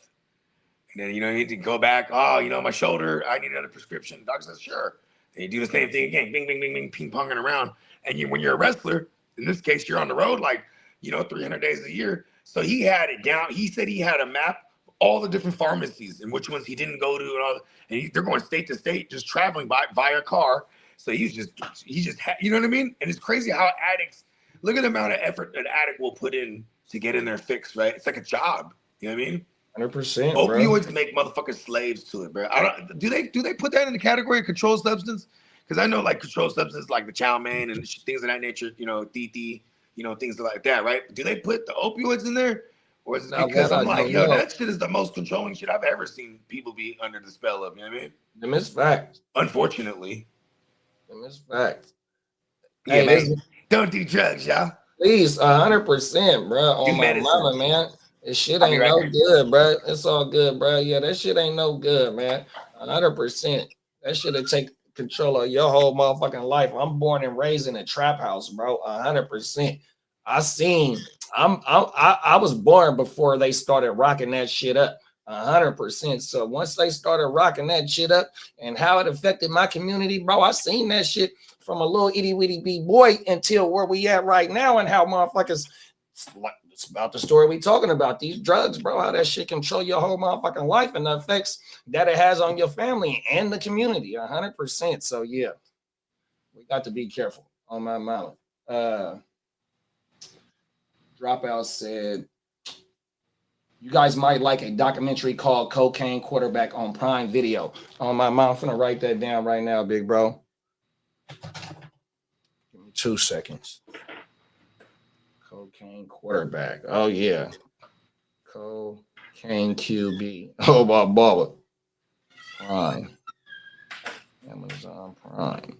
And then, you know, he'd go back, oh, you know, my shoulder, I need another prescription. The doctor says, sure. And you do the same thing again, bing, bing, bing, bing, ping-ponging around. And when you're a wrestler, in this case, you're on the road like, you know, 300 days a year. So he had it down. He said he had a map, all the different pharmacies and which ones he didn't go to, and all. And they're going state to state, just traveling via car. So he just you know what I mean? And it's crazy how addicts, look at the amount of effort an addict will put in to get in their fix, right? It's like a job. You know what I mean? 100%. Opioids make motherfuckers slaves to it, bro. Do they put that in the category of controlled substance? Because I know like controlled substances like the chow mein and things of that nature, you know, DT, you know, things like that, right? Do they put the opioids in there? Or is it because I'm like, yo, that shit is the most controlling shit I've ever seen people be under the spell of, you know what I mean? Them is facts. Unfortunately. Them is facts. Yeah, hey, man, don't do drugs, y'all. Please, 100%, bro. On my mama, man. This shit ain't no good, bro. It's all good, bro. Yeah, that shit ain't no good, man. 100%. That shit'll take control of your whole motherfucking life. I'm born and raised in a trap house, bro. 100%. I was born before they started rocking that shit up. 100%. So once they started rocking that shit up and how it affected my community, bro, I seen that shit from a little itty bitty big boy until where we at right now, and how motherfuckers, it's about the story we talking about, these drugs, bro, how that shit control your whole motherfucking life and the effects that it has on your family and the community. 100%. So yeah, we got to be careful on my mama. Dropout said, You guys might like a documentary called Cocaine Quarterback on Prime Video. On my mom, I'm finna write that down right now, big bro. Give me 2 seconds. Cocaine Quarterback. Oh, yeah. Cocaine QB. Oh, Baba. Prime. Amazon Prime.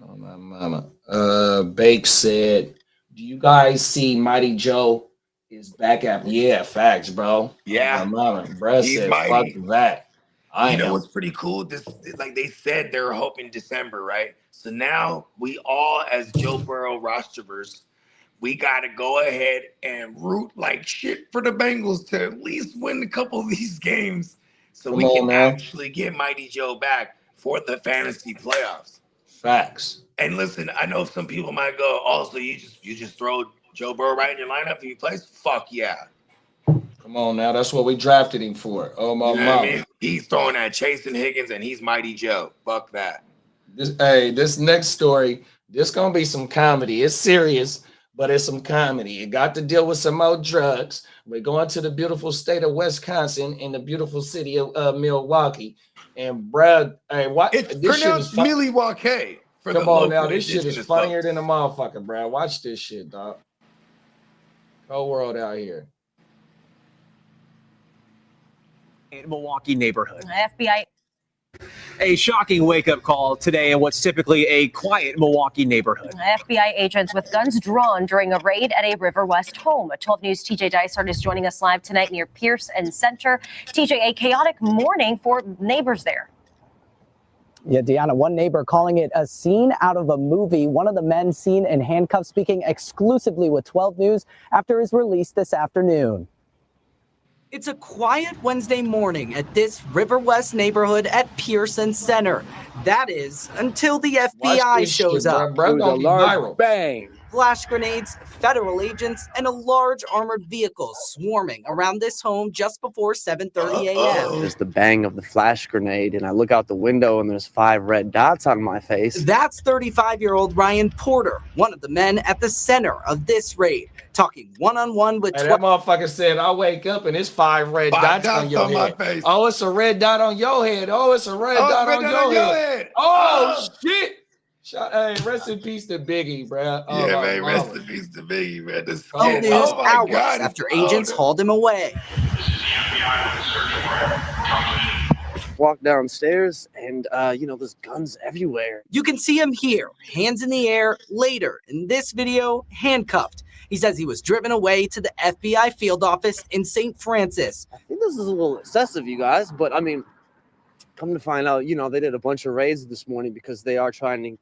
Oh, my mama. Bake said, do you guys see Mighty Joe is back at? Yeah, facts, bro. Yeah. My mama. Bruh said, mighty. fuck that. You know what's pretty cool? This, like they said, they're hoping December, right? So now we all, as Joe Burrow rosterers, we got to go ahead and root like shit for the Bengals to at least win a couple of these games so we can actually get Mighty Joe back for the fantasy playoffs. Facts. And listen, I know some people might go, oh, so you just throw Joe Burrow right in your lineup if he plays? Fuck yeah. Come on now, that's what we drafted him for. Oh my mama. I mean? He's throwing at Chase and Higgins, and he's Mighty Joe. Fuck that. This next story, this gonna be some comedy. It's serious, but it's some comedy. It got to deal with some more drugs. We're going to the beautiful state of Wisconsin in the beautiful city of Milwaukee. And Brad, hey, what? It's pronounced Milwaukee. Come on now, this shit is funnier than a motherfucker, Brad. Watch this shit, dog. Whole world out here. Milwaukee neighborhood. FBI. A shocking wake-up call today in what's typically a quiet Milwaukee neighborhood. FBI agents with guns drawn during a raid at a River West home. 12 News' TJ Dysart is joining us live tonight near Pierce and Center. TJ, a chaotic morning for neighbors there. Yeah, Deanna, one neighbor calling it a scene out of a movie. One of the men seen in handcuffs speaking exclusively with 12 News after his release this afternoon. It's a quiet Wednesday morning at this River West neighborhood at Pearson Center. That is until the FBI shows up. Bang. Flash grenades, federal agents, and a large armored vehicle swarming around this home just before 7:30 a.m. There's the bang of the flash grenade, and I look out the window, and there's 5 red dots on my face. That's 35-year-old Ryan Porter, one of the men at the center of this raid, talking one-on-one with... Hey, that motherfucker said, I wake up and it's 5 red dots on your head. Face. Oh, it's a red dot on your head. Oh, it's a red dot on your head. Oh, shit. Hey, rest in peace to Biggie, bro. Oh, yeah, man, rest in peace to Biggie, man. Hours after agents hauled him away. Walk downstairs, and there's guns everywhere. You can see him here, hands in the air. Later in this video, handcuffed. He says he was driven away to the FBI field office in St. Francis. I think this is a little excessive, you guys, but I mean, come to find out, they did a bunch of raids this morning because they are trying to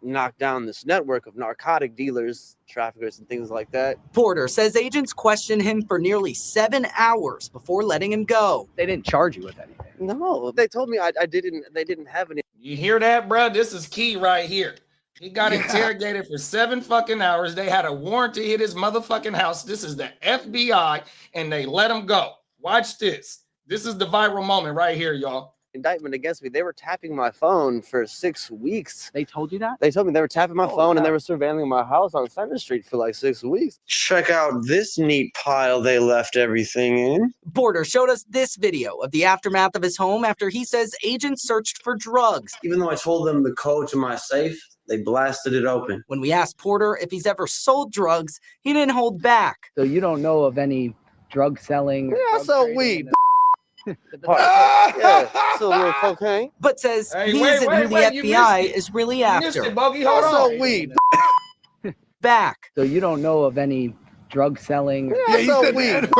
knock down this network of narcotic dealers, traffickers, and things like that. Porter says agents questioned him for nearly 7 hours before letting him go. They didn't charge you with anything. No, they told me they didn't have any. You hear that, bro? This is key right here. He got interrogated for 7 fucking hours. They had a warrant to hit his motherfucking house. This is the FBI, and they let him go. Watch this. This is the viral moment right here, y'all. Indictment against me. They were tapping my phone for 6 weeks. They told you that? They told me they were tapping my phone and they were surveilling my house on Center Street for like 6 weeks. Check out this neat pile they left everything in. Porter showed us this video of the aftermath of his home after he says agents searched for drugs. Even though I told them the code to my safe, they blasted it open. When we asked Porter if he's ever sold drugs, he didn't hold back. So you don't know of any drug selling? Yeah, I sell weed. Yeah, so a little cocaine. But says he isn't who the FBI is really after. Also weed. Back. So you don't know of any drug selling? Yeah, I sell weed.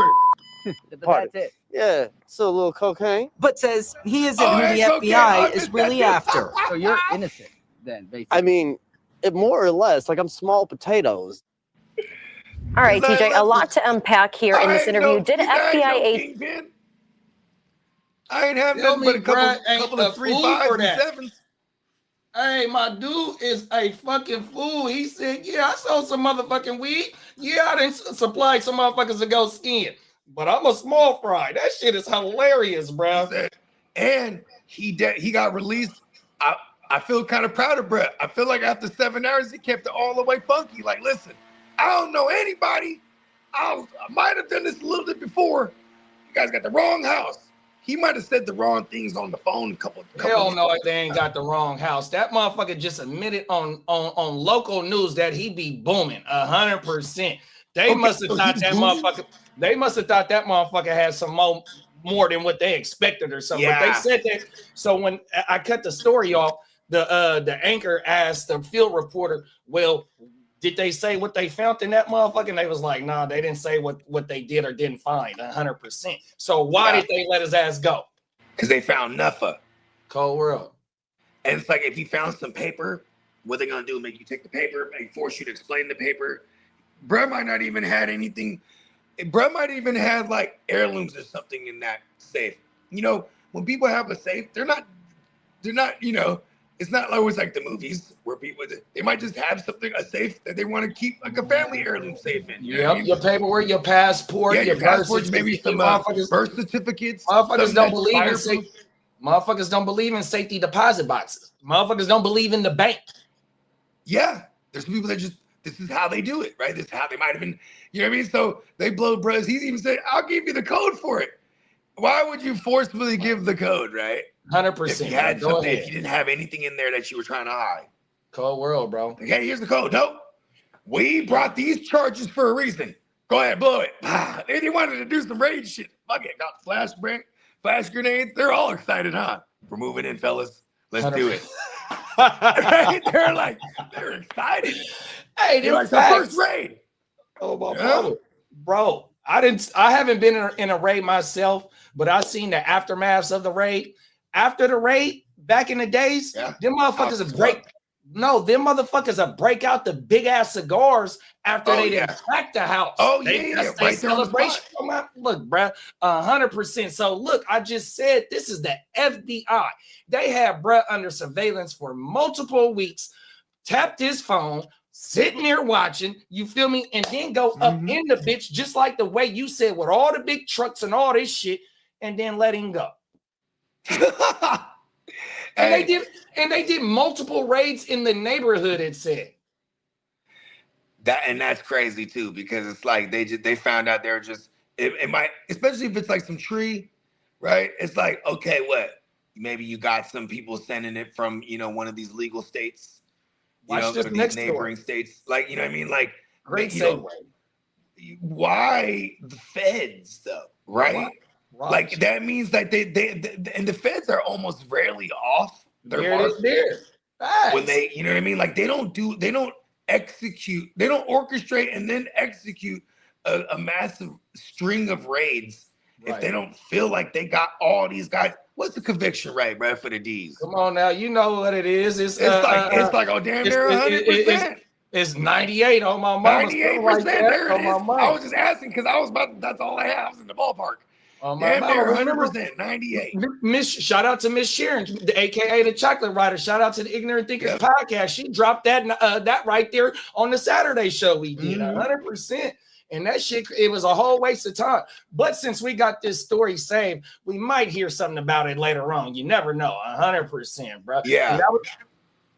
That's it. Yeah, so a little cocaine. But says he isn't who the FBI is really after. So you're innocent then, basically. I mean, more or less. Like I'm small potatoes. All right, TJ, a lot to unpack here in this interview. Did FBI agents... I ain't have nothing but a couple of 3 5s and 7s. Hey, my dude is a fucking fool. He said, yeah, I sold some motherfucking weed. Yeah, I didn't supply some motherfuckers to go skiing. But I'm a small fry. That shit is hilarious, bro. And he got released. I feel kind of proud of Brett. I feel like after 7 hours, he kept it all the way funky. Like, listen, I don't know anybody, I might have done this a little bit before. You guys got the wrong house. He might have said the wrong things on the phone a couple Hell no, they ain't got the wrong house. That motherfucker just admitted on local news that he be booming 100%. They must have thought that motherfucker. They must have thought that motherfucker had some more than what they expected or something. Yeah. But they said that. So when I cut the story off, the anchor asked the field reporter, "Well, did they say what they found in that motherfucker?" And they was like, "Nah, they didn't say what they did or didn't find 100%." So why did they let his ass go? Because they found nothing. Cold world. And it's like, if you found some paper, what they gonna do? Make you take the paper, make force you to explain the paper. Bruh might not even had anything. Bruh might even had like heirlooms or something in that safe. You know, when people have a safe, they're not, you know, it's not always like the movies where people, they might just have something, a safe that they want to keep like a family heirloom safe in. You know what I mean? Your paperwork, your passport, your passports, maybe some birth certificates. Motherfuckers don't believe in safety. Motherfuckers don't believe in safety deposit boxes. Motherfuckers don't believe in the bank. Yeah, there's people that just, this is how they do it, right? This is how they might have been, you know what I mean? So they blow bros. He's even said, "I'll give you the code for it." Why would you forcefully give the code, right? 100%. If you had something, if you didn't have anything in there that you were trying to hide. Cold world, bro. Okay, here's the code. Nope. We brought these charges for a reason. Go ahead, blow it. They wanted to do some raid shit. Fuck it. Got flash grenades. They're all excited, huh? We're moving in, fellas. Let's do it. Right? They're excited. Hey, they're like the first raid. Oh my brother. Bro, I haven't been in a raid myself, but I seen the aftermaths of the raid. After the raid, back in the days, them motherfuckers would break. No, them motherfuckers would break out the big ass cigars after they didn't crack the house. Oh, That's right celebration. Look, bruh, 100%. So look, I just said this is the FBI. They had bruh under surveillance for multiple weeks, tapped his phone, sitting there watching, you feel me, and then go up in the bitch, just like the way you said, with all the big trucks and all this shit, and then let him go. And they did multiple raids in the neighborhood, it said. That's crazy too, because it's like they found out they're just, it might, especially if it's like some tree, right? It's like, okay, what? Maybe you got some people sending it from, you know, one of these legal states, you know, or these neighboring states. Like, you know what I mean? Like, great segue. Why the feds though, right? Like that means that they and the feds are almost rarely off their mark when they, you know what I mean? Like they don't execute, they don't orchestrate and then execute a massive string of raids if they don't feel like they got all these guys. What's the conviction rate, bro, for the D's? Come on now, you know what it is. It's like oh damn near 100%. It's 98 on my mama. 98%. There it is. I was just asking because I was about. That's all I had. I was in the ballpark. Damn near 100%. 98. Shout out to Miss Sharon, aka the Chocolate Writer. Shout out to the Ignorant Thinkers podcast. She dropped that right there on the Saturday show we did. 100%. And that shit, it was a whole waste of time. But since we got this story saved, we might hear something about it later on. You never know. 100%, bro. Yeah.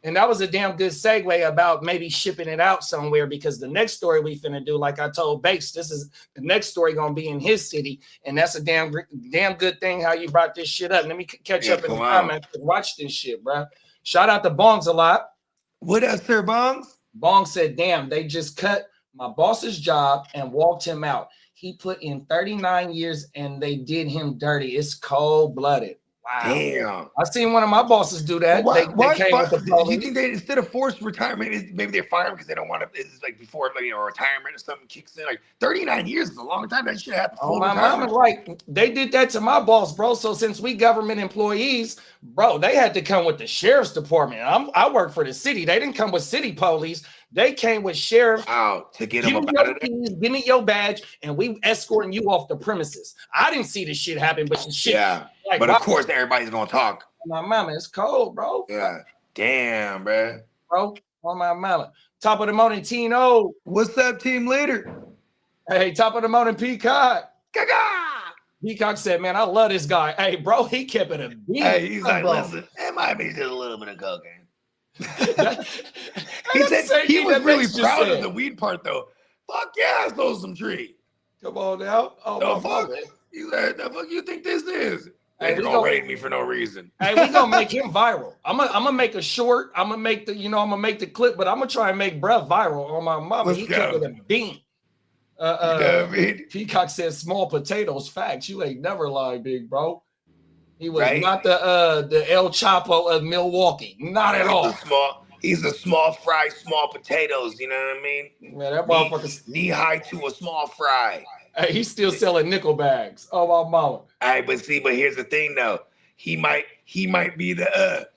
And that was a damn good segue about maybe shipping it out somewhere, because the next story we finna do, like I told Bakes, this is the next story gonna be in his city, and that's a damn good thing how you brought this shit up. Let me catch up in the comments. Watch this shit, bro. Shout out to Bongs a lot. What up, Sir Bongs? Bong said, "Damn, they just cut my boss's job and walked him out. He put in 39 years and they did him dirty. It's cold-blooded." Wow. Damn. I seen one of my bosses do that. Why came with the do you think they, instead of forced retirement, maybe they fire him because they don't want to, it's like before, like, you know, retirement or something kicks in? Like 39 years is a long time. That should happen. Oh, my mama, like they did that to my boss, bro. So since we government employees, bro, they had to come with the sheriff's department. I work for the city. They didn't come with city police. They came with sheriff out to get them about it. Give me your badge, and we escorting you off the premises. I didn't see this shit happen, but the shit. Yeah, like, but of course everybody's gonna talk. My mama, it's cold, bro. Yeah, damn, bro. On my mama. Top of the morning, Tino. What's up, team leader? Hey, top of the morning, Peacock. Gaga. Peacock said, "Man, I love this guy." Hey, bro, he kept it a beat. Hey, he's like, listen, it might be just a little bit of cocaine. He said he was really proud of the weed part, though. Fuck yeah, I stole some tree. Come on now. Oh, the my fuck? mama. He said, the fuck you think this is? Hey, They're gonna raid me for no reason. Hey, we gonna make him viral. I'm gonna make a short. I'm gonna make the, I'm gonna make the clip, but I'm gonna try and make bruh viral on my mama. Let's He go. came with a bean. You know what I mean? Peacock says small potatoes. Facts. You ain't never lied, big bro. He was Right? not the El Chapo of Milwaukee. Not at all. He's a small fry, small potatoes. You know what I mean? Man, that motherfucker knee high to a small fry. Hey, he's still selling nickel bags. Oh my mama. All right, but here's the thing though. He might be the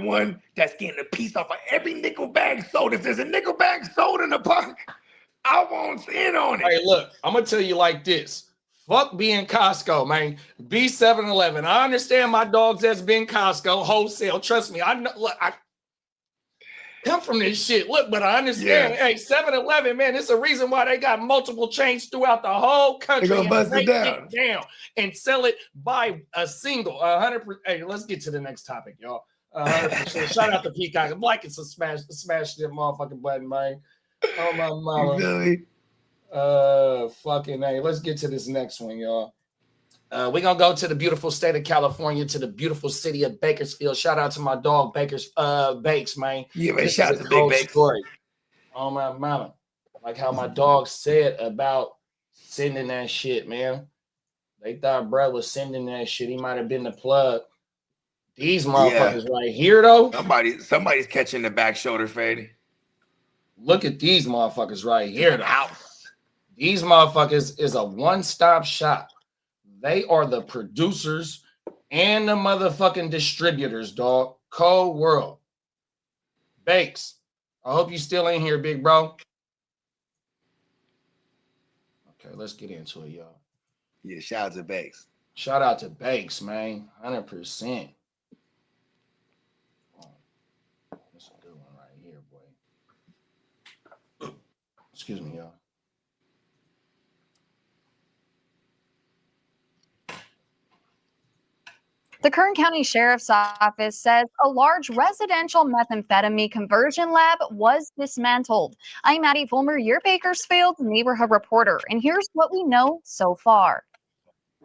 one that's getting a piece off of every nickel bag sold. If there's a nickel bag sold in the park, I won't in on it. Hey, look, I'm gonna tell you like this. Fuck being Costco, man. Be 7-Eleven. I understand my dogs that's been Costco wholesale. Trust me, I know. Look, I come from this shit. Look, but I understand. Yeah. Hey, 7-Eleven, man, it's a reason why they got multiple chains throughout the whole country. They're gonna bust it down and sell it by a single 100%. Hey, let's get to the next topic, y'all. 100%. Shout out to Peacock. Like it's a smash that motherfucking button, man. Oh my mama. Fucking hey, let's get to this next one, y'all. We're gonna go to the beautiful state of California, to the beautiful city of Bakersfield. Shout out to my dog Bakes, man. Yeah, man, This shout is out a to Big cold Bakes. story. Oh my mama. Like how my dog said about sending that shit, man. They thought Brad was sending that shit. He might have been the plug. These motherfuckers right here, though. Somebody's catching the back shoulder fade. Look at these motherfuckers right here. These motherfuckers is a one-stop shop. They are the producers and the motherfucking distributors, dog. Cold world. Bakes. I hope you still in here, big bro. Okay, let's get into it, y'all. Yeah, shout out to Bakes. Shout out to Bakes, man. 100%. That's a good one right here, boy. Excuse me, y'all. The Kern County Sheriff's Office says a large residential methamphetamine conversion lab was dismantled. I'm Maddie Fulmer, your Bakersfield neighborhood reporter, and here's what we know so far.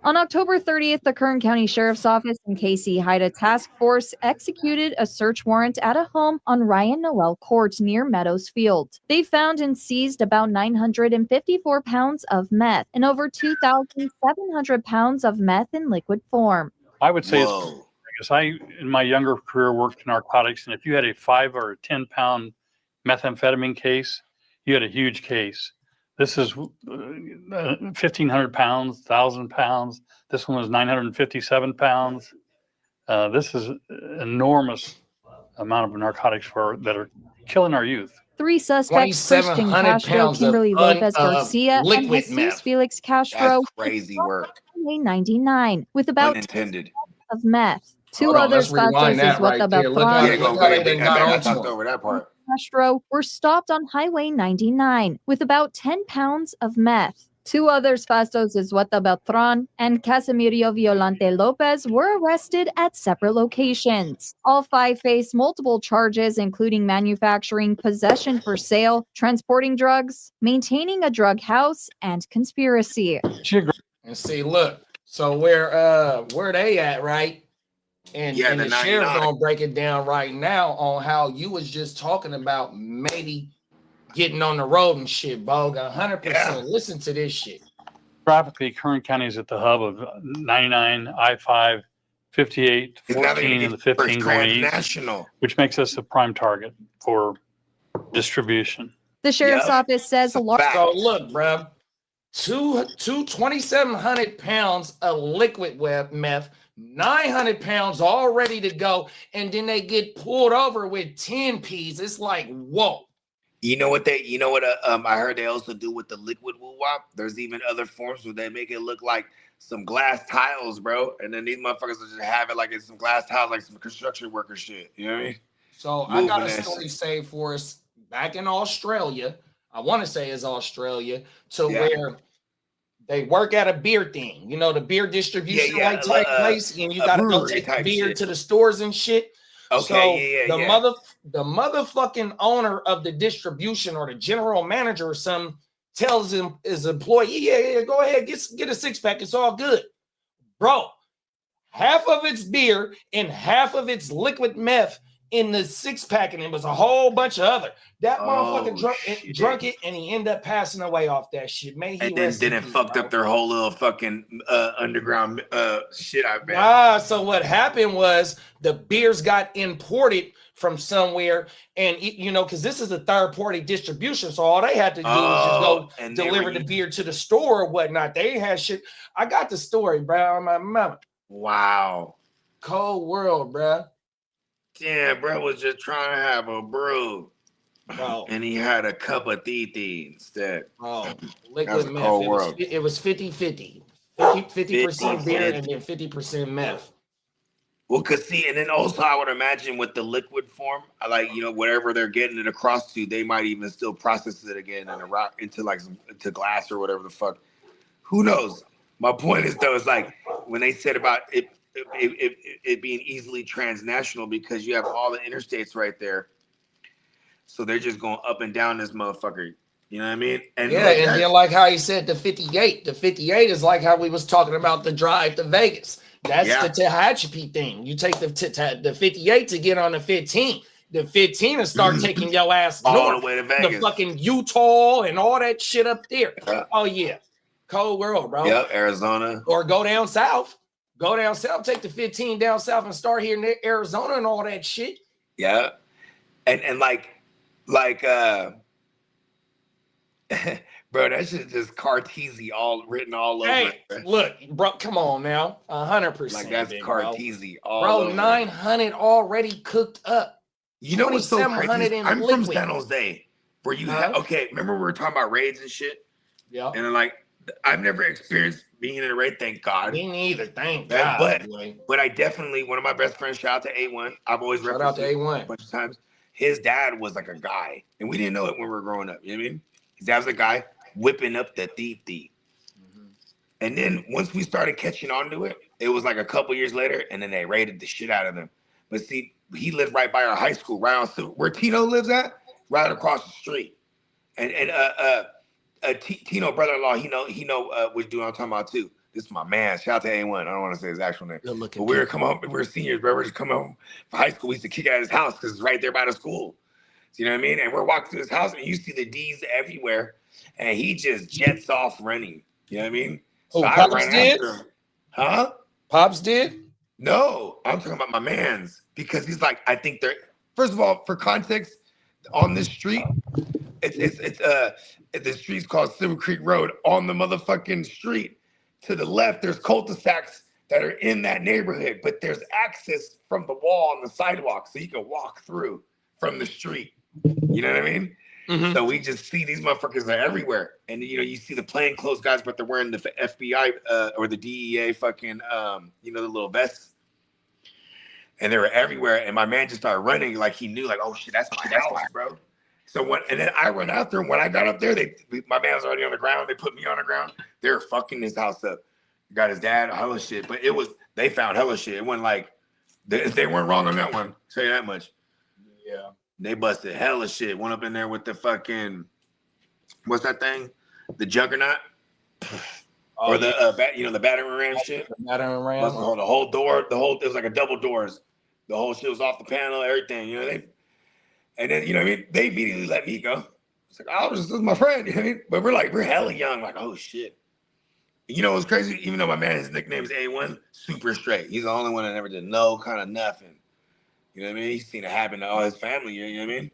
On October 30th, the Kern County Sheriff's Office and KC Haida Task Force executed a search warrant at a home on Ryan Noel Court near Meadows Field. They found and seized about 954 pounds of meth and over 2,700 pounds of meth in liquid form. I would say it's because I, in my younger career, worked in narcotics, and if you had a 5 or a 10 pound methamphetamine case, you had a huge case. This is 1,500 pounds, 1,000 pounds. This one was 957 pounds. This is an enormous amount of narcotics that are killing our youth. 3 suspects, Christian Castro, Kimberly Lopez Garcia, and Jesus meth. Felix Castro, That's crazy work. 99 were about Unintended. of meth. 2 Hold on, other let's rewind suspects that is what right about there. Look how I talked over that part. Castro were stopped on Highway 99 with about 10 pounds of meth. 2 others, Fastos Iswata Beltran and Casimirio Violante Lopez, were arrested at separate locations. All 5 faced multiple charges, including manufacturing, possession for sale, transporting drugs, maintaining a drug house, and conspiracy. And see, look, so where they at, right? And, Yeah, and the the sheriff 99. gonna break it down right now on how you was just talking about maybe getting on the road and shit, Bog. 100%. Listen to this shit. Graphically, Kern County is at the hub of 99, I-5, 58, It's now 14, gonna and the get 15 going east, transnational. which makes us a prime target for distribution. The sheriff's office says a large. So look, bruh, 2,700 pounds of liquid meth, 900 pounds all ready to go, and then they get pulled over with 10 P's. It's like, whoa. I heard they also do with the liquid woo-wop. There's even other forms where they make it look like some glass tiles, bro. And then these motherfuckers will just have it like it's some glass tiles, like some construction worker shit. You know what I mean? So I got a story saved for us back in Australia. I want to say it's Australia, where they work at a beer thing. You know, the beer distribution type place, and you got to go take beer to the stores and shit. Okay, the motherfucking owner of the distribution or the general manager or something tells his employee, yeah, go ahead, get a 6-pack. It's all good. Bro, half of it's beer and half of it's liquid meth in the 6-pack, and it was a whole bunch of other. That motherfucker drunk it, and he ended up passing away off that shit. May he and then it fucked up their whole little fucking underground shit. I bet. So what happened was the beers got imported from somewhere, and because this is a third-party distribution, so all they had to do was just go deliver the beer to the store or whatnot. They had shit. I got the story, bro. My mama. Wow. Cold world, bro. Yeah, bro was just trying to have a brew. Bro. And he had a cup of tea instead. Oh, liquid meth. It was 50-50. 50% beer and then 50% meth. Well, cause see, and then also I would imagine with the liquid form, whatever they're getting it across to, they might even still process it again into glass or whatever the fuck. Who knows? My point is though, is like when they said about it being easily transnational because you have all the interstates right there. So they're just going up and down this motherfucker. You know what I mean? And then like how he said the 58. The 58 is like how we was talking about the drive to Vegas. That's the Tehachapi thing. You take the 58 to get on the 15. The 15 and start taking your ass all north. The way to Vegas. The fucking Utah and all that shit up there. Oh yeah. Cold world, bro. Yep, Arizona. Or go down south. Go down south, take the 15 down south and start here in Arizona and all that shit. Yeah. And like bro, that shit just Cartesi all written all over. Hey, look, bro, come on now. 100%. Like that's Cartesi all over. 900 already cooked up. You know what's so crazy? I'm liquid. from San Jose, where you remember we were talking about raids and shit? Yeah. And then I've never experienced being in a raid, thank God. Me neither, thank God. But I definitely, one of my best friends, shout out to A1. I've always shout out to A1 a bunch of times. His dad was like a guy, and we didn't know it when we were growing up. You know what I mean? His dad was a guy whipping up the thief. And then once we started catching on to it, it was like a couple years later, and then they raided the shit out of them. But see, he lived right by our high school, where Tino lives at, right across the street. And Tino brother-in-law, he know which dude I'm talking about too. This is my man. Shout out to A1. I don't want to say his actual name. But we were seniors, bro. We were just coming home from high school. We used to kick out his house because it's right there by the school. So, you know what I mean? And we're walking through his house and you see the D's everywhere. And he just jets off running. You know what I mean? So I ran after him. Huh? Pops did? No, I'm talking about my mans. Because he's like, I think they're, first of all, for context, on this street, the street's called Silver Creek Road. On the motherfucking street to the left, there's cul-de-sacs that are in that neighborhood, but there's access from the wall on the sidewalk, so you can walk through from the street. You know what I mean? Mm-hmm. So we just see these motherfuckers are everywhere, and you see the plainclothes guys, but they're wearing the FBI or the DEA fucking the little vests, and they were everywhere. And my man just started running like he knew, like, oh shit, that's my house, bro. So and then I run after him. When I got up there, my man was already on the ground. They put me on the ground. They were fucking his house up. Got his dad, hella shit. But they found hella shit. It wasn't like they weren't wrong on that one. I'll tell you that much. Yeah. They busted hella shit. Went up in there with the fucking, what's that thing? The Juggernaut? Or the battering ram shit. The battering ram. The whole door, it was like a double doors. The whole shit was off the panel, everything. And then, you know what I mean? They immediately let me go. It's like, oh, this is my friend. You know what I mean? But we're hella young. Like, oh, shit. You know what's crazy? Even though my man, his nickname is A1, super straight. He's the only one that never did no kind of nothing. You know what I mean? He's seen it happen to all his family. You know what I mean?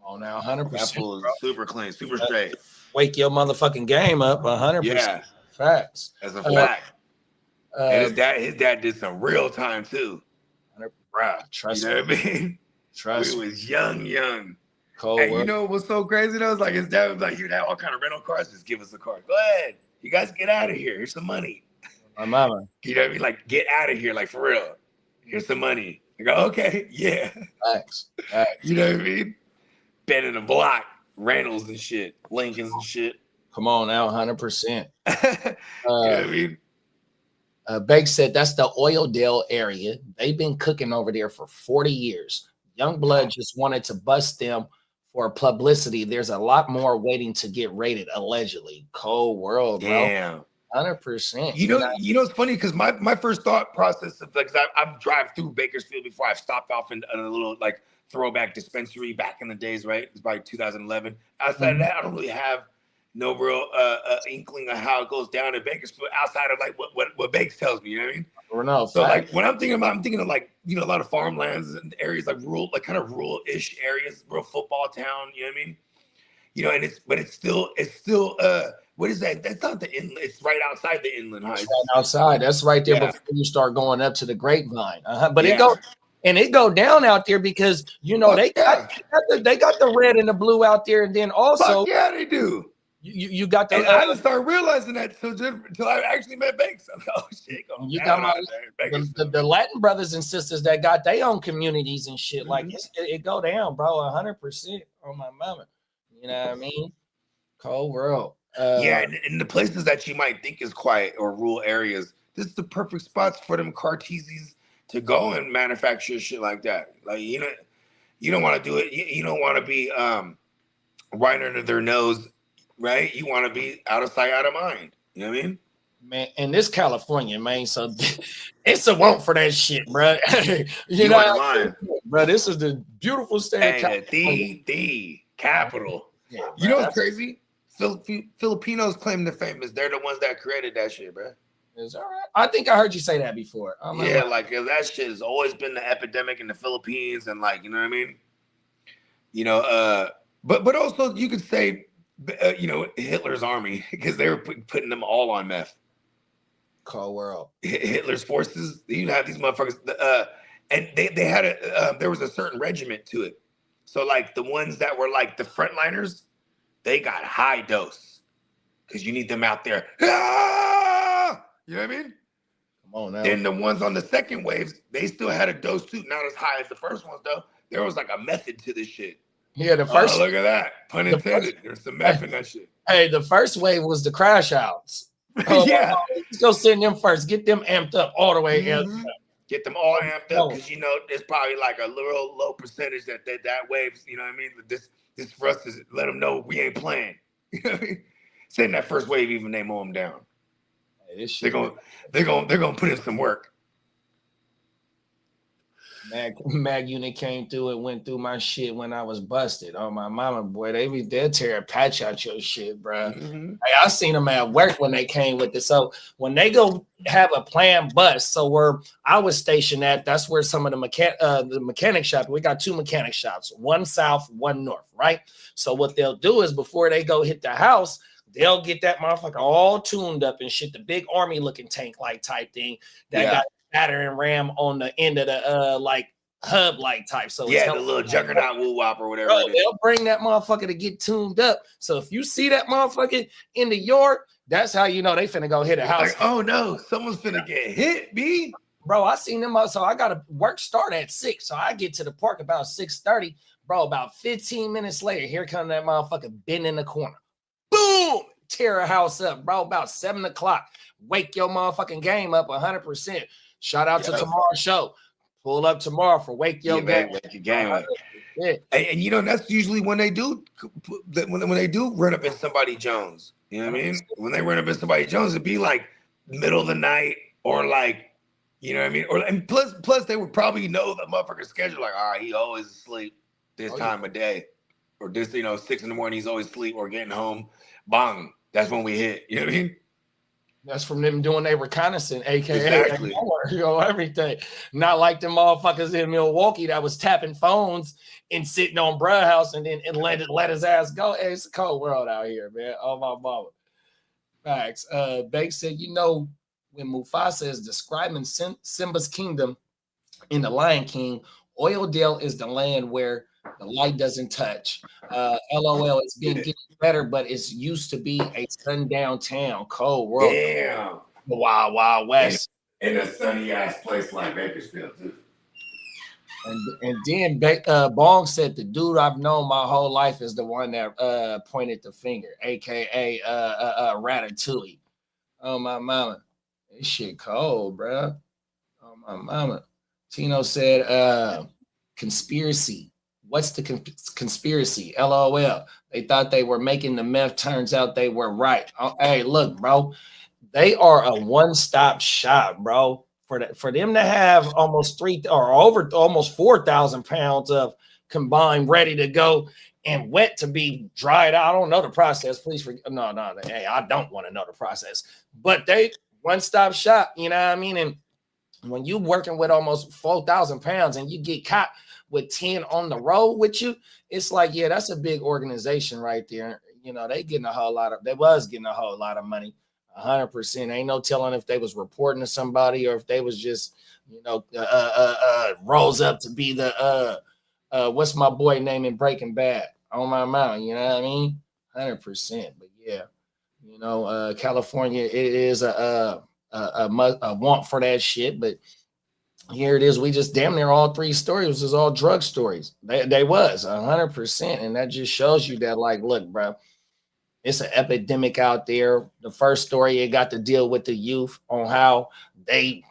Oh, now 100%. That fool is super clean, super straight. Wake your motherfucking game up 100%. Yeah. Facts. That's a fact. And his dad did some real time, too. Bruh, trust me. You know what I mean? Trust we was young. Cold and work. you know what was so crazy though? It's like his dad was like, you'd have all kind of rental cars, just give us a car. Go ahead. You guys get out of here. Here's some money. My mama. You know what I mean? Like, get out of here, like for real. Here's some money. I go, okay, yeah. Thanks. You know what I mean? Bending the block, Reynolds and shit, Lincolns and shit. Come on now, 100%. You know what I mean? Bake said that's the Oildale area. They've been cooking over there for 40 years. Youngblood just wanted to bust them or publicity, there's a lot more waiting to get rated, allegedly. Cold world, bro. Damn. 100%. You know, it's funny because my first thought process of like, I've drive through Bakersfield before. I've stopped off in a little like throwback dispensary back in the days, right? It's by 2011. Outside of that, I don't really have no real inkling of how it goes down in Bakersfield outside of like what Bakes tells me. You know what I mean? No, so like when I'm thinking of like, you know, a lot of farmlands and areas like rural, like kind of rural-ish areas, real football town. You know what I mean? You know, and it's still what is that? That's not the inland. It's right outside the inland heights. Right outside. That's right there before you start going up to the grapevine. But it go down out there because you know they got the red and the blue out there, and then also they do. You got the. And I didn't start realizing that until I actually met Banks. I'm like, oh shit! You got the Latin brothers and sisters that got their own communities and shit. Like it go down, bro. 100% on my mama. You know what I mean? Cold world. And the places that you might think is quiet or rural areas, this is the perfect spots for them Cartesians to go and manufacture shit like that. Like, you know, you don't want to do it. You don't want to be right under their nose, right? You want to be out of sight, out of mind. You know what I mean? Man, and this California, man, so it's a want for that shit, bro. you know, bro, this is the beautiful state of California. The capital. Yeah, you know what's crazy? Filipinos claim the famous. They're the ones that created that shit, bro. Is that right? I think I heard you say that before. Like that shit has always been the epidemic in the Philippines, and like, you know what I mean? You know, but also you could say, you know, Hitler's army, because they were putting them all on meth. Cold world. Hitler's forces. You have these motherfuckers, and they had there was a certain regiment to it. So like the ones that were like the frontliners, they got high dose because you need them out there. Ah! You know what I mean? Come on now. Then the ones on the second waves, they still had a dose too, not as high as the first ones though. There was like a method to this shit. Yeah, the first. Look at that. Pun intended. There's some meth in that shit. Hey, the first wave was the crash outs. Let's go send them first. Get them amped up all the way. Get them all amped up because you know there's probably like a little low percentage that waves. You know what I mean? This for us is let them know we ain't playing. You know what I mean? Send that first wave, even they mow them down. Hey, they're gonna put in some work. Mag unit came through and went through my shit when I was busted. Oh, my mama, boy, they'll tear a patch out your shit, bro. Hey, I seen them at work when they came with it. So when they go have a planned bust, so where I was stationed at, that's where some of the mechanic shop. We got two mechanic shops, one south, one north, right? So what they'll do is before they go hit the house, they'll get that motherfucker all tuned up and shit, the big army looking tank like type thing that got battering ram on the end of the like hub like type. So the little juggernaut woo wop or whatever. Bro, they'll bring that motherfucker to get tuned up. So if you see that motherfucker in the yard, that's how you know they finna go hit a house. Like, oh no, someone's finna get hit, B. Bro, I seen them up. So I got to work start at 6. So I get to the park about 6:30. Bro, about 15 minutes later, here come that motherfucker bend in the corner. Boom! Tear a house up, bro. About 7 o'clock. Wake your motherfucking game up 100%. Shout out to tomorrow's show. Pull up tomorrow for Wake Your Game. Wake your game up. And you know, that's usually when they do when they do run up in somebody Jones. You know what I mean? When they run up in somebody Jones, it'd be like middle of the night or like, you know what I mean? Or and plus they would probably know the motherfucker's schedule, like, all right, he always asleep this time of day. Or this, 6 in the morning, he's always asleep or getting home. Bang. That's when we hit. You know what I mean? That's from them doing their reconnaissance, aka everything. Not like the motherfuckers in Milwaukee that was tapping phones and sitting on bruh house and then let his ass go. Hey, it's a cold world out here, man. Oh my mama. Facts. Bake said, when Mufasa is describing Simba's kingdom in The Lion King, Oildale is the land where the light doesn't touch. LOL, it's been getting better, but it's used to be a sundown town. Cold world. Damn. The Wild Wild West. In a sunny ass place like Bakersfield, too. And then Bong said the dude I've known my whole life is the one that pointed the finger, aka Ratatouille. Oh my mama. This shit cold, bro. Oh my mama. Tino said conspiracy. What's the conspiracy? LOL. They thought they were making the meth. Turns out they were right. Oh, hey, look, bro. They are a one-stop shop, bro. For them to have almost almost 4,000 pounds of combined ready to go and wet to be dried out. I don't know the process. Please forgive. No. Hey, I don't want to know the process. But they one-stop shop. You know what I mean? And when you working with almost 4,000 pounds and you get caught with 10 on the road with you, it's like, yeah, that's a big organization right there. You know, they was getting a whole lot of money. 100%. Ain't no telling if they was reporting to somebody or if they was just, you know, rose up to be the what's my boy name in Breaking Bad on my mind. You know what I mean? 100%. But yeah, you know, California, it is a want for that shit, but here it is. We just damn near all 3 stories was all drug stories. They was 100%, and that just shows you that, like, look, bro, it's an epidemic out there. The first story, it got to deal with the youth on how they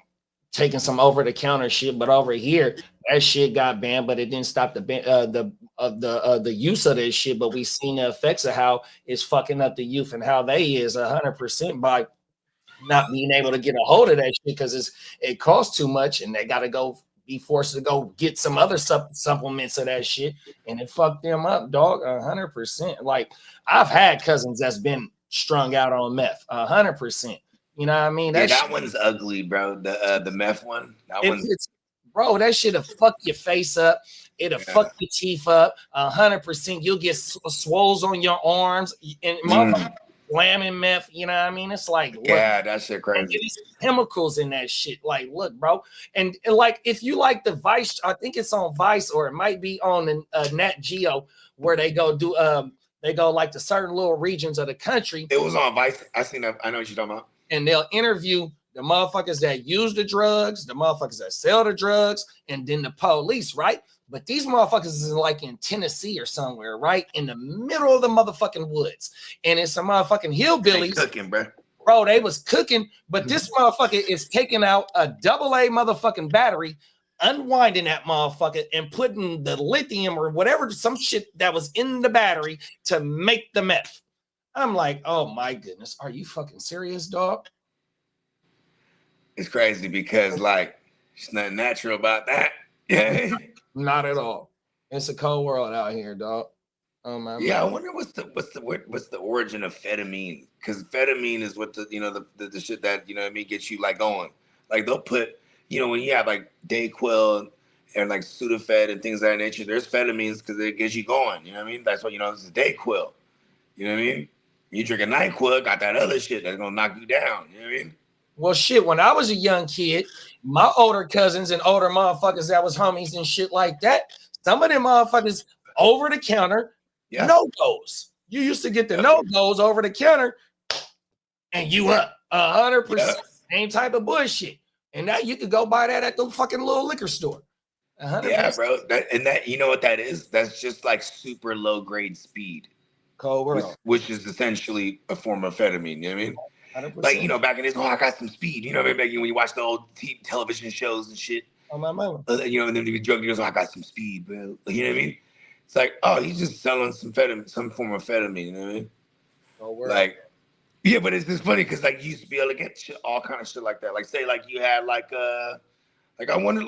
taking some over-the-counter shit, but over here, that shit got banned, but it didn't stop the use of this shit. But we seen the effects of how it's fucking up the youth and how they is 100% by not being able to get a hold of that shit because it costs too much, and they got to go be forced to go get some other supplements of that shit, and it fucked them up, dog. 100%. Like, I've had cousins that's been strung out on meth. 100%. You know what I mean? That one's ugly, bro. The meth one. Bro, that shit'll fuck your face up. It'll fuck your teeth up. 100%. You'll get swoles on your arms and motherfucker slamming meth. You know what I mean? It's like, look, that shit crazy. There's chemicals in that shit. Like, look, bro. And like, if you like the Vice, I think it's on Vice or it might be on the Nat Geo where they go do they go like to certain little regions of the country. It was on Vice. I seen that. I know what you're talking about. And they'll interview the motherfuckers that use the drugs, the motherfuckers that sell the drugs, and then the police, right? But these motherfuckers is like in Tennessee or somewhere, right? In the middle of the motherfucking woods. And it's some motherfucking hillbillies. They cooking, bro. Bro, they was cooking, but this motherfucker is taking out a AA motherfucking battery, unwinding that motherfucker, and putting the lithium or whatever, some shit that was in the battery to make the meth. I'm like, oh my goodness, are you fucking serious, dog? It's crazy because like it's nothing natural about that. Yeah. Not at all. It's a cold world out here, dog. Oh my. Yeah, I wonder what's the origin of phetamine? Because phetamine is what the shit that gets you like going. Like they'll put when you have like Dayquil and like Sudafed and things of that nature. There's phetamines because it gets you going. You know what I mean? That's what this is Dayquil. You know what I mean? You drink a NyQuil, got that other shit that's gonna knock you down. You know what I mean? Well, shit, when I was a young kid, my older cousins and older motherfuckers that was homies and shit like that, some of them motherfuckers over the counter, no-goes. You used to get the no-goes over the counter and you up 100%. Same type of bullshit. And now you could go buy that at the fucking little liquor store. 100%. Yeah, bro. That you know what that is? That's just like super low grade speed. Cold world. Which is essentially a form of amphetamine, you know what I mean? 100%. Like, back in this, I got some speed. You know what I mean? When you watch the old television shows and shit. Oh, my mama. And then the drug dealers, I got some speed, bro. You know what I mean? It's like, oh, he's just selling some form of amphetamine, you know what I mean? Oh, word. Like, yeah, but it's just funny because like you used to be able to get shit, all kind of shit like that. Like, say, like you had like I wonder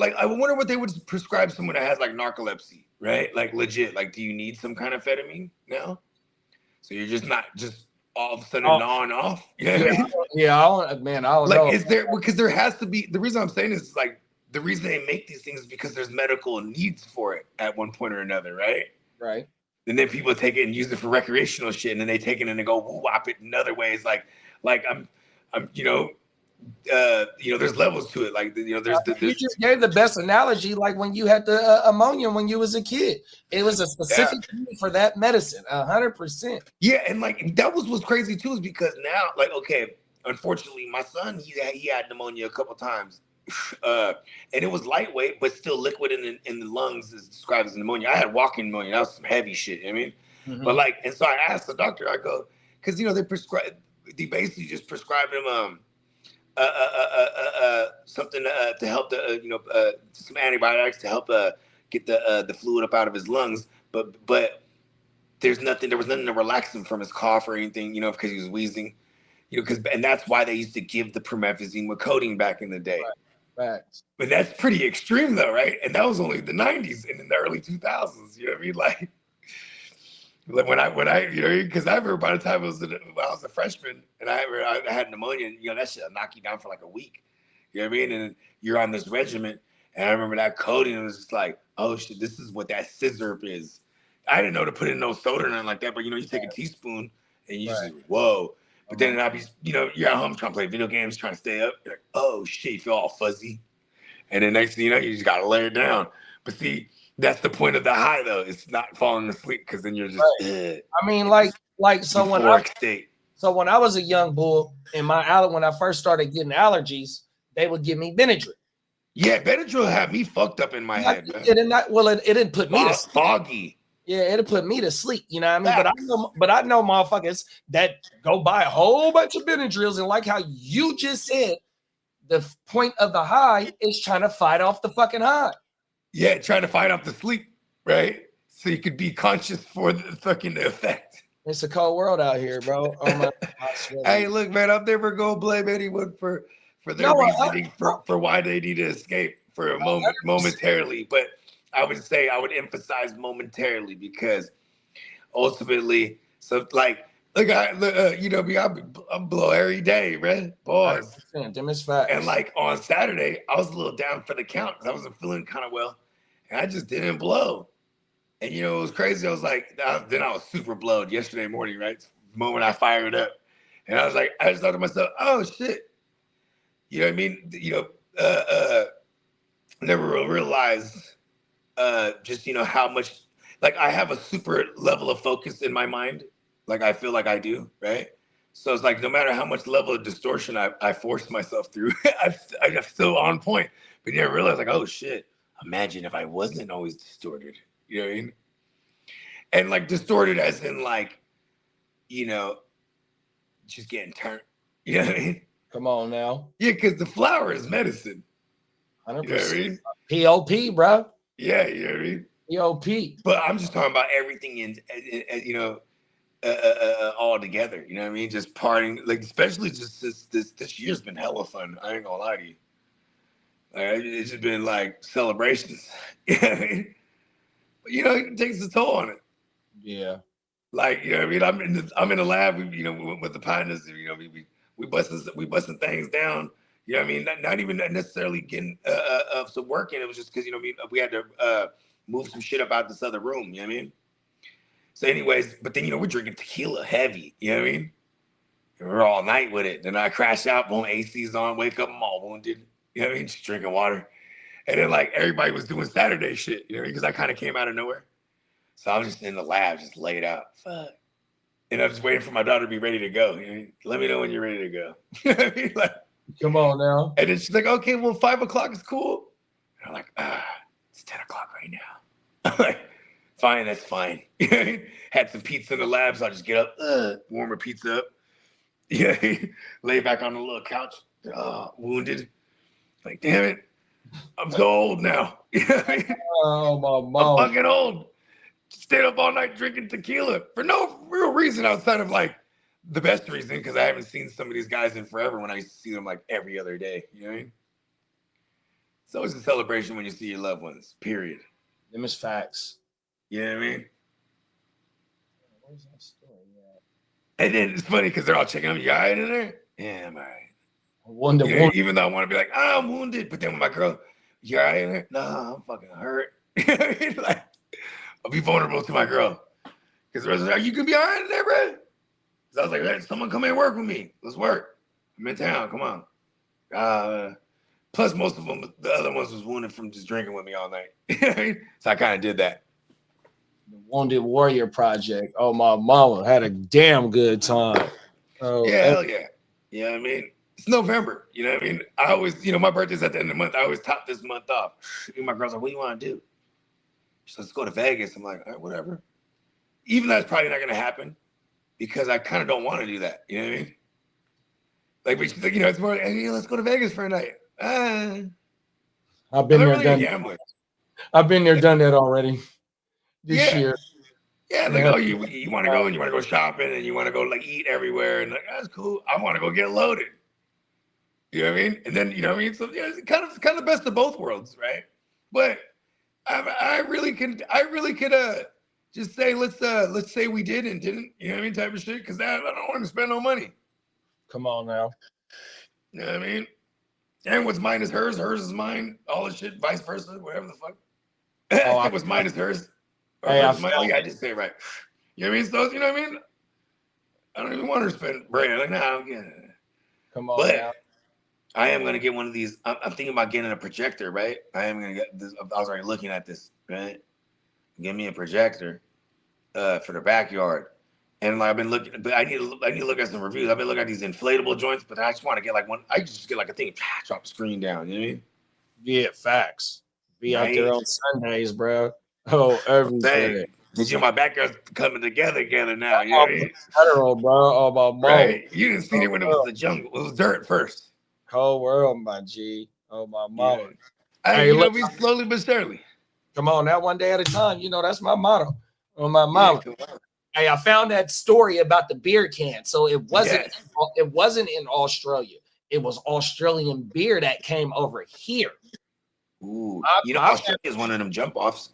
what they would prescribe someone that has like narcolepsy, right? Like legit. Like, do you need some kind of amphetamine now? So you're just not just all of a sudden gnawing off. You know what I mean? I don't know. Like, is there, because there has to be, the reason I'm saying this is like, the reason they make these things is because there's medical needs for it at one point or another, right? Right. And then people take it and use it for recreational shit, and then they take it and they go whop it in other ways. Like I'm there's levels to it. Like, there's you just gave the best analogy, like when you had the ammonia when you was a kid. It was a specific thing for that medicine, 100%. Yeah, and like that was what's crazy too, is because now, like, okay, unfortunately, my son he had pneumonia a couple times, and it was lightweight but still liquid in the lungs is described as pneumonia. I had walking pneumonia. That was some heavy shit. I mean, but like, and so I asked the doctor. I go, because they basically just prescribed him something to help some antibiotics to help get the fluid up out of his lungs. But there was nothing to relax him from his cough or anything, you know, because he was wheezing, you know, and that's why they used to give the promethazine with codeine back in the day. Right. But that's pretty extreme though, right? And that was only the 90s and in the early 2000s, you know what I mean? Like when I you know, because I remember by the time I was a freshman and I had pneumonia, you know, that shit knock you down for like a week. You know what I mean? And you're on this regimen. And I remember that codeine was just like, oh shit, this is what that scissor is. I didn't know to put in no soda or nothing like that, but you know, you take a teaspoon and you just, whoa. But then I'd be, you know, you're at home trying to play video games, trying to stay up. You're like, oh shit, you feel all fuzzy. And then next thing you know, you just got to lay it down. But see, that's the point of the high though. It's not falling asleep because then you're just, I mean, so when I was a young bull in when I first started getting allergies, they would give me Benadryl. Yeah, Benadryl had me fucked up in my head. Man. It didn't put me to sleep. Foggy. Yeah, it'll put me to sleep. You know what I mean? But I know motherfuckers that go buy a whole bunch of Benadryls, and like how you just said, the point of the high is trying to fight off the fucking high. Yeah, trying to fight off the sleep, right? So you could be conscious for the fucking effect. It's a cold world out here, bro. Oh my Hey, look, man, I'm never gonna blame anyone for their reasoning for why they need to escape for a moment, momentarily. But I would say I would emphasize momentarily because ultimately, so like, look, you know me, I'm blow every day, man. Boys. And like on Saturday, I was a little down for the count because I wasn't feeling kind of well, and I just didn't blow. And you know, it was crazy. I was like, then I was super blowed yesterday morning, right? The moment I fired up, and I was like, I just thought to myself, oh shit. You know what I mean? You know, never realized just, you know, how much, like I have a super level of focus in my mind. Like I feel like I do, right? So it's like, no matter how much level of distortion I force myself through, I'm still on point. But you never realize like, oh shit, imagine if I wasn't always distorted. You know what I mean? And like distorted as in like, you know, just getting turned. You know what I mean? Come on now. Yeah, because the flower is medicine. 100%. You know what I mean? POP, bro. Yeah, you know what I mean? POP. But I'm just talking about everything in you know, all together. You know what I mean? Just partying, like especially just this year's been hella fun. I ain't gonna lie to you. Like, it's just been like celebrations. You know what I mean? But you know, it takes a toll on it. Yeah. Like, you know what I mean? I'm in the lab, you know, with the partners, you know, we busting things down. You know what I mean? Not even necessarily getting some work in. It was just because, you know, we had to move some shit up out this other room. You know what I mean? So anyways, but then, you know, we're drinking tequila heavy. You know what I mean? And we're all night with it. Then I crash out, boom, AC's on, wake up, I'm all wounded. You know what I mean? Just drinking water. And then like everybody was doing Saturday shit, you know, because I kind of came out of nowhere. So I was just in the lab, just laid out. Fuck. And I'm just waiting for my daughter to be ready to go. You know, let me know when you're ready to go. You know what I mean? Like, come on now. And then she's like, okay, well, 5 o'clock is cool. And I'm like, it's 10 o'clock right now. I'm like, fine, that's fine. Had some pizza in the lab, so I just get up, warm her pizza up. Yeah, lay back on the little couch, wounded. Like, damn it, I'm so old now. Oh, my mom. I'm fucking old. Stayed up all night drinking tequila for no real reason outside of like the best reason, because I haven't seen some of these guys in forever when I used to see them like every other day. You know what I mean? It's always a celebration when you see your loved ones, period. Them is facts. You know what I mean? Where's that story at? And then it's funny because they're all checking on me. You all right in there? Yeah, I'm all right. You know, even though I want to be like, I'm wounded. But then with my girl, you all right in there? No, I'm fucking hurt. You know what I mean? Like, I'll be vulnerable to my girl. Because the rest of like, you can be all right in there, bro. So I was like, hey, someone come in and work with me. Let's work. I'm in town. Come on. Plus, most of them, the other ones was wounded from just drinking with me all night. So I kind of did that. The Wounded Warrior Project. Oh, my mama had a damn good time. Oh, yeah, hell yeah. You know what I mean? It's November. You know what I mean? I always, you know, my birthday's at the end of the month. I always top this month off. And my girl's like, what do you want to do? She says, let's go to Vegas. I'm like, all right, whatever. Even though that's probably not going to happen because I kind of don't want to do that. You know what I mean? Like, but she's like, you know, it's more like, hey, let's go to Vegas for a night. I've been there, really a gambler. I've been there, done that already. This year. Yeah, like, oh, you want to go and you want to go shopping and you want to go like eat everywhere and like that's cool. I want to go get loaded. You know what I mean? And then you know what I mean. So yeah, it's kind of best of both worlds, right? But I really could just say let's say we did and didn't. You know what I mean? Type of shit because I don't want to spend no money. Come on now. You know what I mean? And what's mine is hers. Hers is mine. All the shit, vice versa, whatever the fuck. What's mine is hers. Hey, I just say it right. You know what I mean? So you know what I mean? I don't even want her to spend bread. Like, nah, yeah. Come on, but now. I am gonna get one of these. I'm thinking about getting a projector, right? I am gonna get this. I was already looking at this, right? Give me a projector for the backyard. And like I've been looking, but I need to look at some reviews. I've been looking at these inflatable joints, but I just want to get like one. I just get like a thing, drop the screen down. You know what I mean? Yeah, facts. Be Right. out there on Sundays, bro. Oh, everything. Cause my backyard's coming together now. You know what I mean? Federal, bro. Oh my mom. Right. You didn't see it when it was the jungle. It was dirt first. Whole world, my G. Oh my mama. Yeah. Hey, you look, know, slowly but surely. Come on, now one day at a time. You know, that's my motto. On my mama. Hey, I found that story about the beer can. So it wasn't in Australia. It was Australian beer that came over here. Ooh, Australia is one of them jump offs.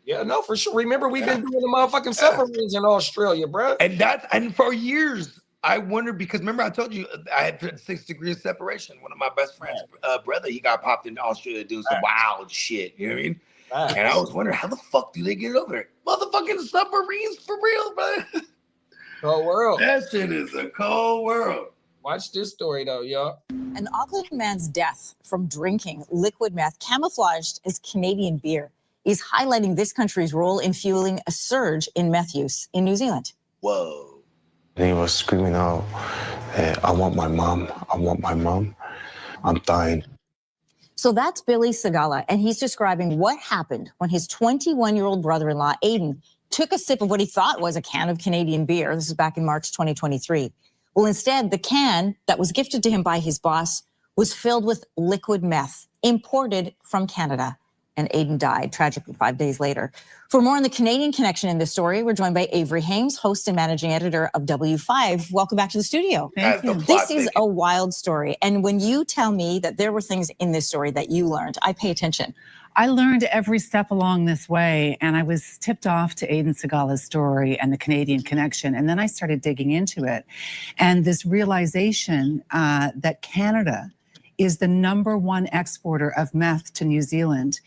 Yeah, no, for sure. Remember, we've been doing the motherfucking submarines in Australia, bro. And for years, I wondered because remember I told you I had 6 degrees of separation. One of my best friends' brother, he got popped into Australia doing some wild shit. You know what I mean? And I was wondering how the fuck do they get over there? Motherfucking submarines for real, bro. Cold world. That shit is a cold world. Watch this story though, y'all. An Auckland man's death from drinking liquid meth camouflaged as Canadian beer is highlighting this country's role in fueling a surge in meth use in New Zealand. Whoa. He was screaming out, I want my mom. I want my mom. I'm dying. So that's Billy Sagala, and he's describing what happened when his 21-year-old brother-in-law, Aiden, took a sip of what he thought was a can of Canadian beer. This is back in March 2023. Well, instead, the can that was gifted to him by his boss was filled with liquid meth imported from Canada. And Aiden died tragically 5 days later. For more on the Canadian connection in this story, we're joined by Avery Hames, host and managing editor of W5. Welcome back to the studio. Thank you. This is a wild story. And when you tell me that there were things in this story that you learned, I pay attention. I learned every step along this way, and I was tipped off to Aiden Sagala's story and the Canadian connection. And then I started digging into it. And this realization that Canada is the #1 exporter of meth to New Zealand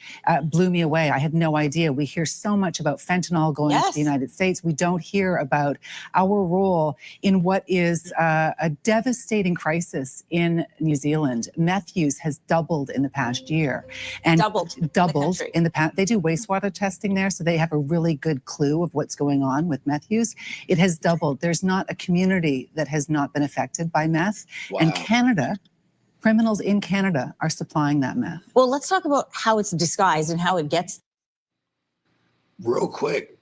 blew me away. I had no idea. We hear so much about fentanyl going to the United States. We don't hear about our role in what is a devastating crisis in New Zealand. Meth use has doubled in the past year. And doubled in the past. They do wastewater testing there, so they have a really good clue of what's going on with meth use. It has doubled. There's not a community that has not been affected by meth. Wow. And Canada, criminals in Canada are supplying that meth. Well, let's talk about how it's disguised and how it gets. Real quick,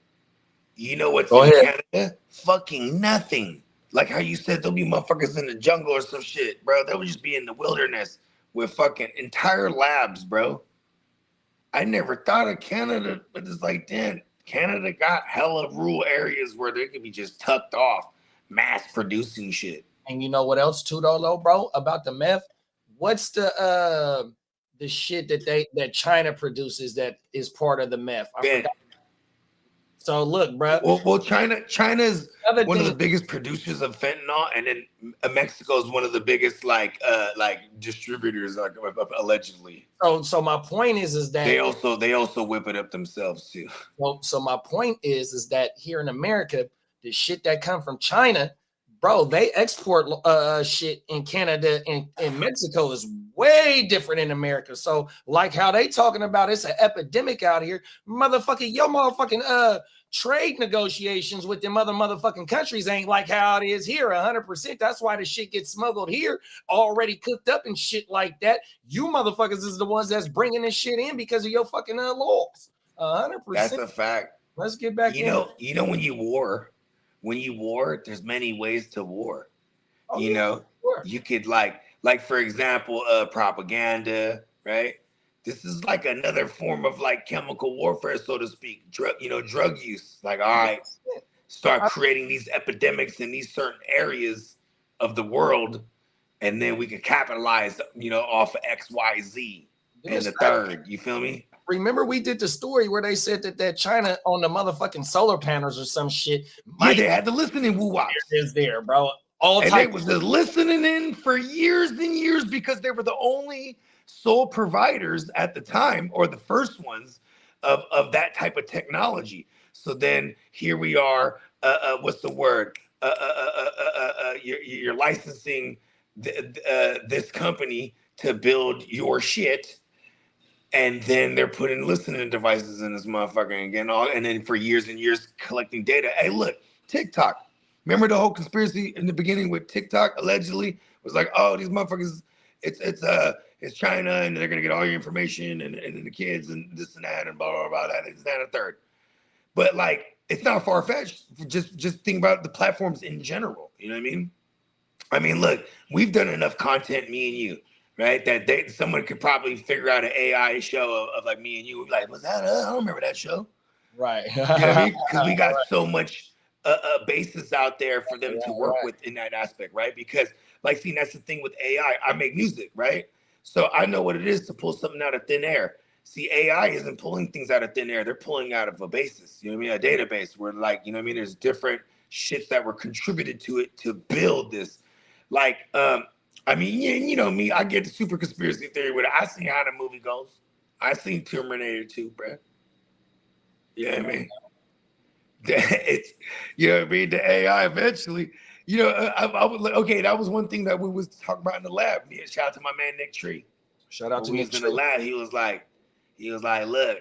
you know what's in Canada? Fucking nothing. Like how you said there'll be motherfuckers in the jungle or some shit, bro. They would just be in the wilderness with fucking entire labs, bro. I never thought of Canada, but it's like, damn, Canada got hella rural areas where they could be just tucked off, mass producing shit. And you know what else too, though, bro, about the meth? What's the shit that China produces that is part of the meth? I forgot. So look, bro. Well, China's one of the biggest producers of fentanyl, and then Mexico is one of the biggest like distributors, like allegedly. So my point is that they also whip it up themselves too. Well, so my point is that here in America, the shit that come from China, bro, they export shit in Canada and Mexico is way different in America. So like how they talking about it's an epidemic out here, motherfucking your motherfucking trade negotiations with them other motherfucking countries ain't like how it is here 100%. That's why the shit gets smuggled here already cooked up and shit like that. You motherfuckers is the ones that's bringing this shit in because of your fucking laws. 100%. That's a fact. Let's get back you know when you war, there's many ways to war. Oh, you know, you could like for example, propaganda, right? This is like another form of like chemical warfare, so to speak. Drug use. Like, all right, start creating these epidemics in these certain areas of the world, and then we could capitalize, off of X, Y, Z and the third. You feel me? Remember we did the story where they said that China on the motherfucking solar panels or some shit. Yeah, they had to listen in woo-wops. Is there, bro? They was just listening in for years and years because they were the only sole providers at the time, or the first ones of that type of technology. So then here we are. What's the word? You're licensing this company to build your shit. And then they're putting listening devices in this motherfucker and then for years and years collecting data. Hey, look, TikTok. Remember the whole conspiracy in the beginning with TikTok allegedly was like, oh, these motherfuckers, it's China and they're gonna get all your information and the kids and this and that and blah blah blah that and that and a third. But like, it's not far fetched. Just think about the platforms in general. You know what I mean? I mean, look, we've done enough content, me and you. Right, that someone could probably figure out an AI show of like me and you. We'd be like, was that? I don't remember that show. Right. You know what I mean? Because we got so much basis out there for them to work with in that aspect, right? Because like, see, that's the thing with AI. I make music, right? So I know what it is to pull something out of thin air. See, AI isn't pulling things out of thin air. They're pulling out of a basis. You know what I mean? A database where, like, you know what I mean? There's different shits that were contributed to it to build this. Like, I mean, you know me, I get the super conspiracy theory with it. I seen how the movie goes. I seen Terminator 2, bro. You know what I mean? It's, you know what I mean? The AI eventually, I was like, okay, that was one thing that we was talking about in the lab. Yeah, shout out to my man, Nick Tree. Shout out to Nick Nick in the lab. He was like, look,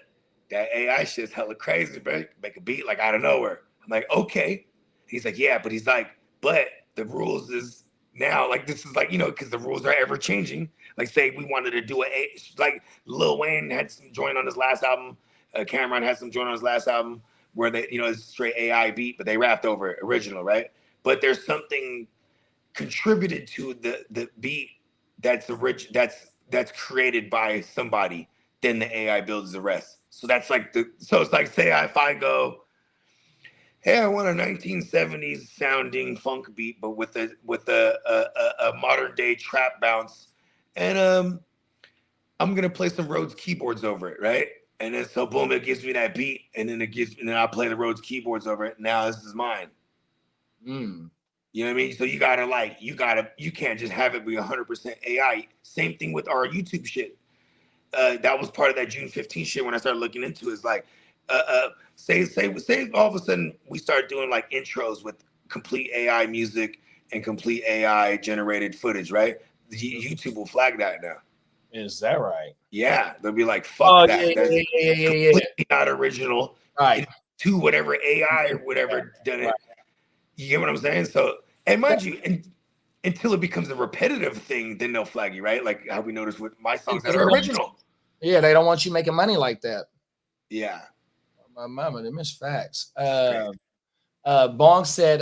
that AI shit's hella crazy, bro. Make a beat like out of nowhere. I'm like, okay. He's like, yeah, but he's like, but the rules is, now, like, this is like, because the rules are ever changing. Like, say we wanted to do like Lil Wayne had some joint on his last album. Cameron had some joint on his last album where they, it's straight AI beat, but they rapped over it original, right? But there's something contributed to the beat that's that's created by somebody. Then the AI builds the rest. So that's like so it's like, say if I go, hey, I want a 1970s sounding funk beat, but with a modern day trap bounce, and I'm gonna play some Rhodes keyboards over it, right? And then so boom, it gives me that beat, and then then I play the Rhodes keyboards over it. Now this is mine. You know what I mean? So you can't just have it be 100% AI. Same thing with our YouTube shit. That was part of that June 15 shit when I started looking into it. It's like, say all of a sudden we start doing like intros with complete AI music and complete AI generated footage, right? YouTube will flag that now. Is that right? Yeah, they'll be like, fuck that. Yeah, That's yeah. completely not original. Right. To whatever AI or whatever done it. You get what I'm saying? So, and mind you, until it becomes a repetitive thing, then they'll flag you, right? Like how we noticed with my songs that are original. Yeah, they don't want you making money like that. Yeah. My mama, they miss facts. Bong said,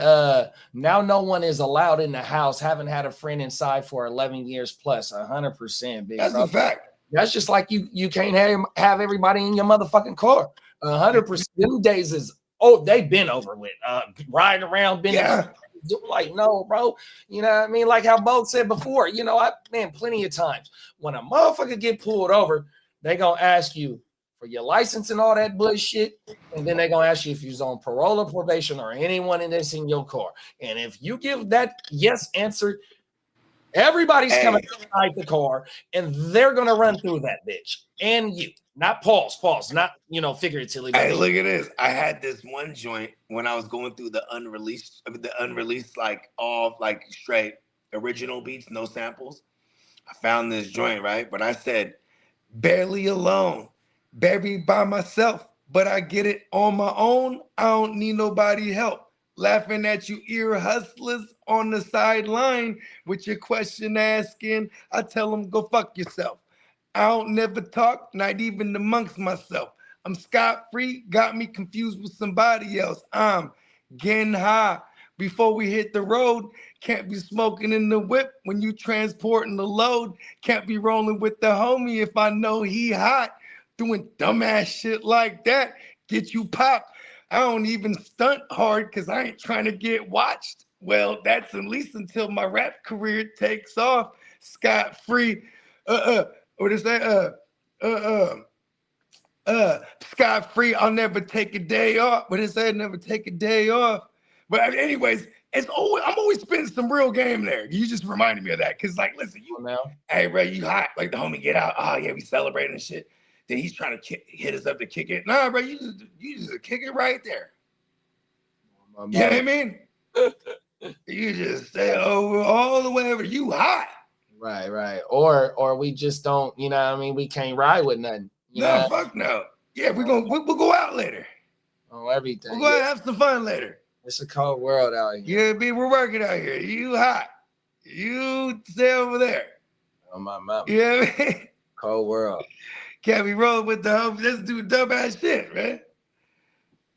now no one is allowed in the house. Haven't had a friend inside for 11 years plus. 100%. Big That's a fact. That's just like you can't have everybody in your motherfucking car. 100%. Them days is, they've been over with. Riding around, like, no, bro. You know what I mean? Like how Bo said before, plenty of times when a motherfucker get pulled over, they gonna ask you for your license and all that bullshit, and then they're gonna ask you if you're on parole or probation or anyone in this in your car. And if you give that yes answer, everybody's coming inside the car, and they're gonna run through that bitch. And you, not pause, not figuratively. Hey, look at this. I had this one joint when I was going through the unreleased, like all like straight original beats, no samples. I found this joint, right? But I said, barely alone. Buried by myself, but I get it on my own. I don't need nobody help. Laughing at you ear hustlers on the sideline with your question asking. I tell them, go fuck yourself. I don't never talk, not even amongst myself. I'm scot-free, got me confused with somebody else. I'm getting high, before we hit the road. Can't be smoking in the whip when you transporting the load. Can't be rolling with the homie if I know he hot. Doing dumbass shit like that, get you popped. I don't even stunt hard because I ain't trying to get watched. Well, that's at least until my rap career takes off scot-free. What is that? Scot-free, I'll never take a day off. What is that? Never take a day off. But anyways, I'm always spitting some real game there. You just reminded me of that. Cause like, listen, hey bro, you hot. Like the homie get out. Oh yeah, we celebrating and shit. Then he's trying to hit us up to kick it. Nah, bro, you just kick it right there. You know what I mean? You just say over all the way over. You hot. Right. Or we just don't, you know what I mean? We can't ride with nothing. No, fuck no. Yeah, we'll go out later. Oh, everything. We'll go out and have some fun later. It's a cold world out here. Yeah, we're working out here. You hot. You stay over there. Oh, my mama. You know what I mean? Cold world. Can't be rolling with the homies. Let's do dumbass shit, man.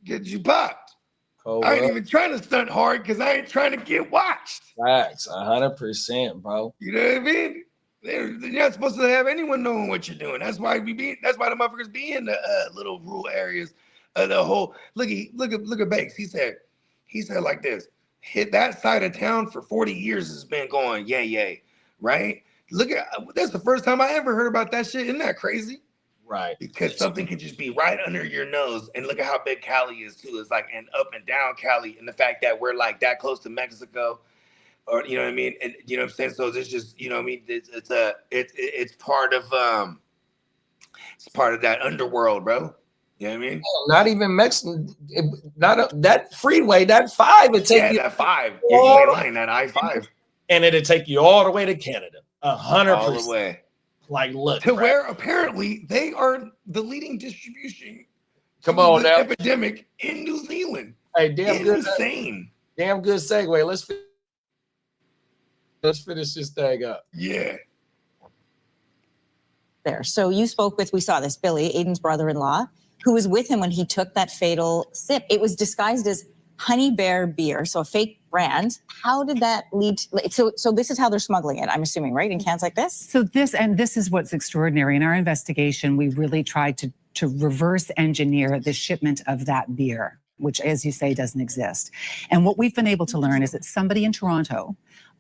Get you popped. Cold I ain't world. even trying to stunt hard because I ain't trying to get watched. Facts, 100%, bro. You know what I mean? You're not supposed to have anyone knowing what you're doing. That's why the motherfuckers be in the little rural areas of the whole. Look at Bakes. He said like this. Hit that side of town for 40 years has been going yay, right? That's the first time I ever heard about that shit. Isn't that crazy? Right. Because something can just be right under your nose. And look at how big Cali is too. It's like an up and down Cali. And the fact that we're like that close to Mexico, or you know what I mean? And you know what I'm saying? So it's just, you know what I mean? It's part of that underworld, bro. You know what I mean? Not even Mexican, that freeway, that 5, it take you that 5. Yeah, you ain't lying, that I-5. And it'll take you all the way to Canada. 100%. All the way. Like, look. To where apparently they are the leading distribution. Come on now. Epidemic in New Zealand. Hey, damn good. Insane. Damn good segue. Let's finish this thing up. Yeah. There. So you spoke with, we saw this, Billy, Aiden's brother-in-law, who was with him when he took that fatal sip. It was disguised as Honey Bear beer, so a fake brand. How did that lead to, so this is how they're smuggling it, I'm assuming, right? In cans like this? So this is what's extraordinary. In our investigation, we really tried to reverse engineer the shipment of that beer, which, as you say, doesn't exist. And what we've been able to learn is that somebody in Toronto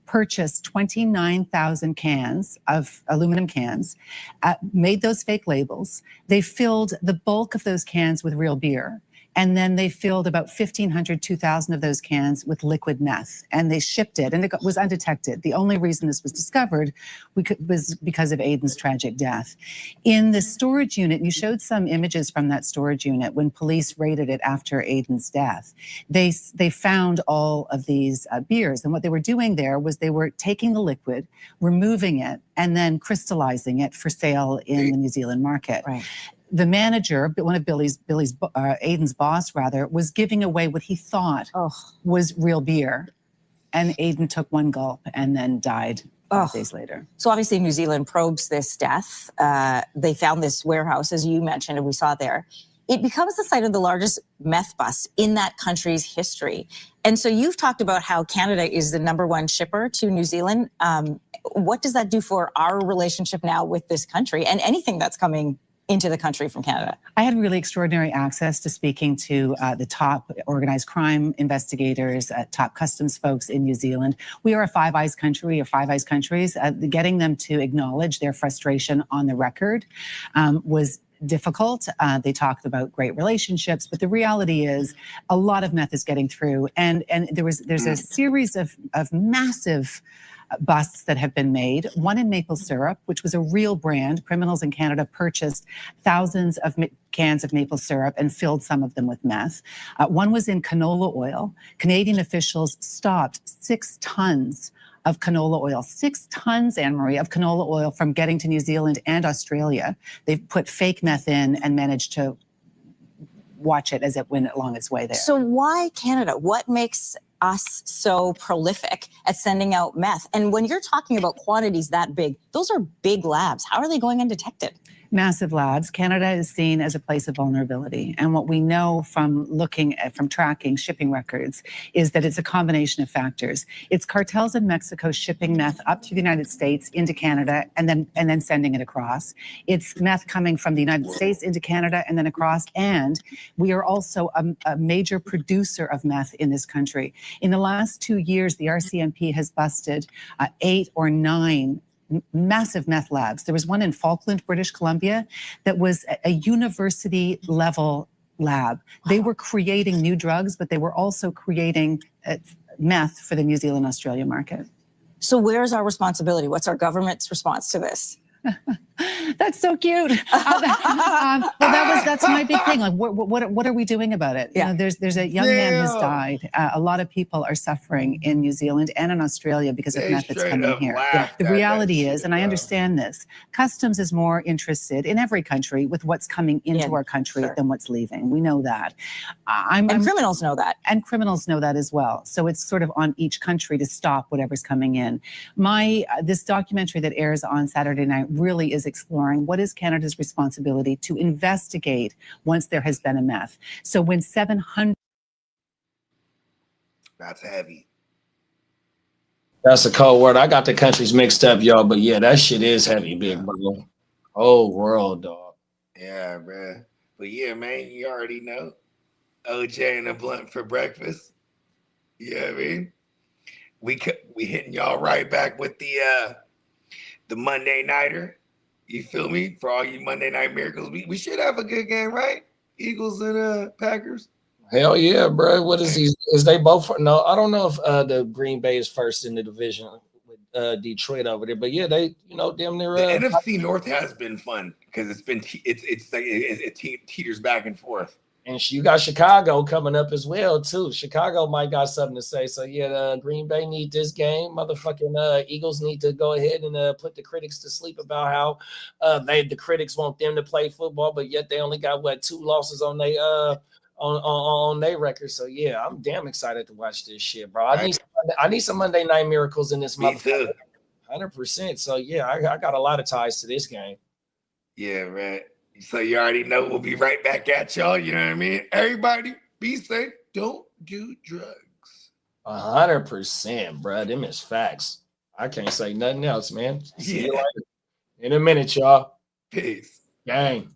purchased 29,000 cans of aluminum cans, made those fake labels. They filled the bulk of those cans with real beer. And then they filled about 1,500, 2,000 of those cans with liquid meth, and they shipped it, and it was undetected. The only reason this was discovered was because of Aiden's tragic death. In the storage unit, you showed some images from that storage unit when police raided it after Aiden's death. They found all of these beers, and what they were doing there was they were taking the liquid, removing it, and then crystallizing it for sale in the New Zealand market. Right. The manager, one of Aiden's boss rather, was giving away what he thought was real beer. And Aiden took one gulp and then died 5 days later. So obviously New Zealand probes this death. They found this warehouse, as you mentioned, and we saw there. It becomes the site of the largest meth bust in that country's history. And so you've talked about how Canada is the #1 shipper to New Zealand. What does that do for our relationship now with this country and anything that's coming into the country from Canada? I had really extraordinary access to speaking to the top organized crime investigators, top customs folks in New Zealand. We are a Five Eyes country, or Five Eyes countries. Getting them to acknowledge their frustration on the record was difficult. They talked about great relationships, but the reality is a lot of meth is getting through. And there's a series of massive busts that have been made. One in maple syrup, which was a real brand. Criminals in Canada purchased thousands of cans of maple syrup and filled some of them with meth. One was in canola oil. Canadian officials stopped 6 tons of canola oil, 6 tons, Anne-Marie, of canola oil from getting to New Zealand and Australia. They've put fake meth in and managed to watch it as it went along its way there. So why Canada? What makes us so prolific at sending out meth? And when you're talking about quantities that big, those are big labs. How are they going undetected? Massive labs. Canada is seen as a place of vulnerability. And what we know from from tracking shipping records is that it's a combination of factors. It's cartels in Mexico shipping meth up to the United States into Canada and then sending it across. It's meth coming from the United States into Canada and then across. And we are also a major producer of meth in this country. In the last 2 years, the RCMP has busted 8 or 9 massive meth labs. There was one in Falkland, British Columbia, that was a university level lab. They were creating new drugs, but they were also creating meth for the New Zealand, Australia market. So where's our responsibility? What's our government's response to this? That's so cute. Well, that's my big thing. Like, what are we doing about it? Yeah. You know, there's a young man who's died. A lot of people are suffering in New Zealand and in Australia because of meth that's coming here. The reality is, and I understand this, customs is more interested in every country with what's coming into our country than what's leaving. We know that. And criminals know that. And criminals know that as well. So it's sort of on each country to stop whatever's coming in. This documentary that airs on Saturday night really is exploring what is Canada's responsibility to investigate once there has been a meth. So when 700... That's heavy. That's a cold word. I got the countries mixed up, y'all. But yeah, that shit is heavy, big bro. Whole world, dog. Yeah, bro. But yeah, man, you already know. OJ and a blunt for breakfast. You know what I mean? We hitting y'all right back with the Monday Nighter. You feel me? For all you Monday Night Miracles, we should have a good game, right? Eagles and Packers. Hell yeah, bro. What is these? Is they both? No, I don't know if the Green Bay is first in the division with Detroit over there, but yeah, they damn near. The NFC North has been fun because it teeters back and forth. And you got Chicago coming up as well, too. Chicago might got something to say. So, yeah, Green Bay need this game. Motherfucking Eagles need to go ahead and put the critics to sleep about how the critics want them to play football, but yet they only got, 2 losses on they on their record. So, yeah, I'm damn excited to watch this shit, bro. I need some Monday Night Miracles in this motherfucker. 100%. So, yeah, I got a lot of ties to this game. Yeah, right. So you already know we'll be right back at y'all. You know what I mean? Everybody be safe. Don't do drugs. 100%, bro. Them is facts. I can't say nothing else, man. See you later. In a minute, y'all. Peace. Gang.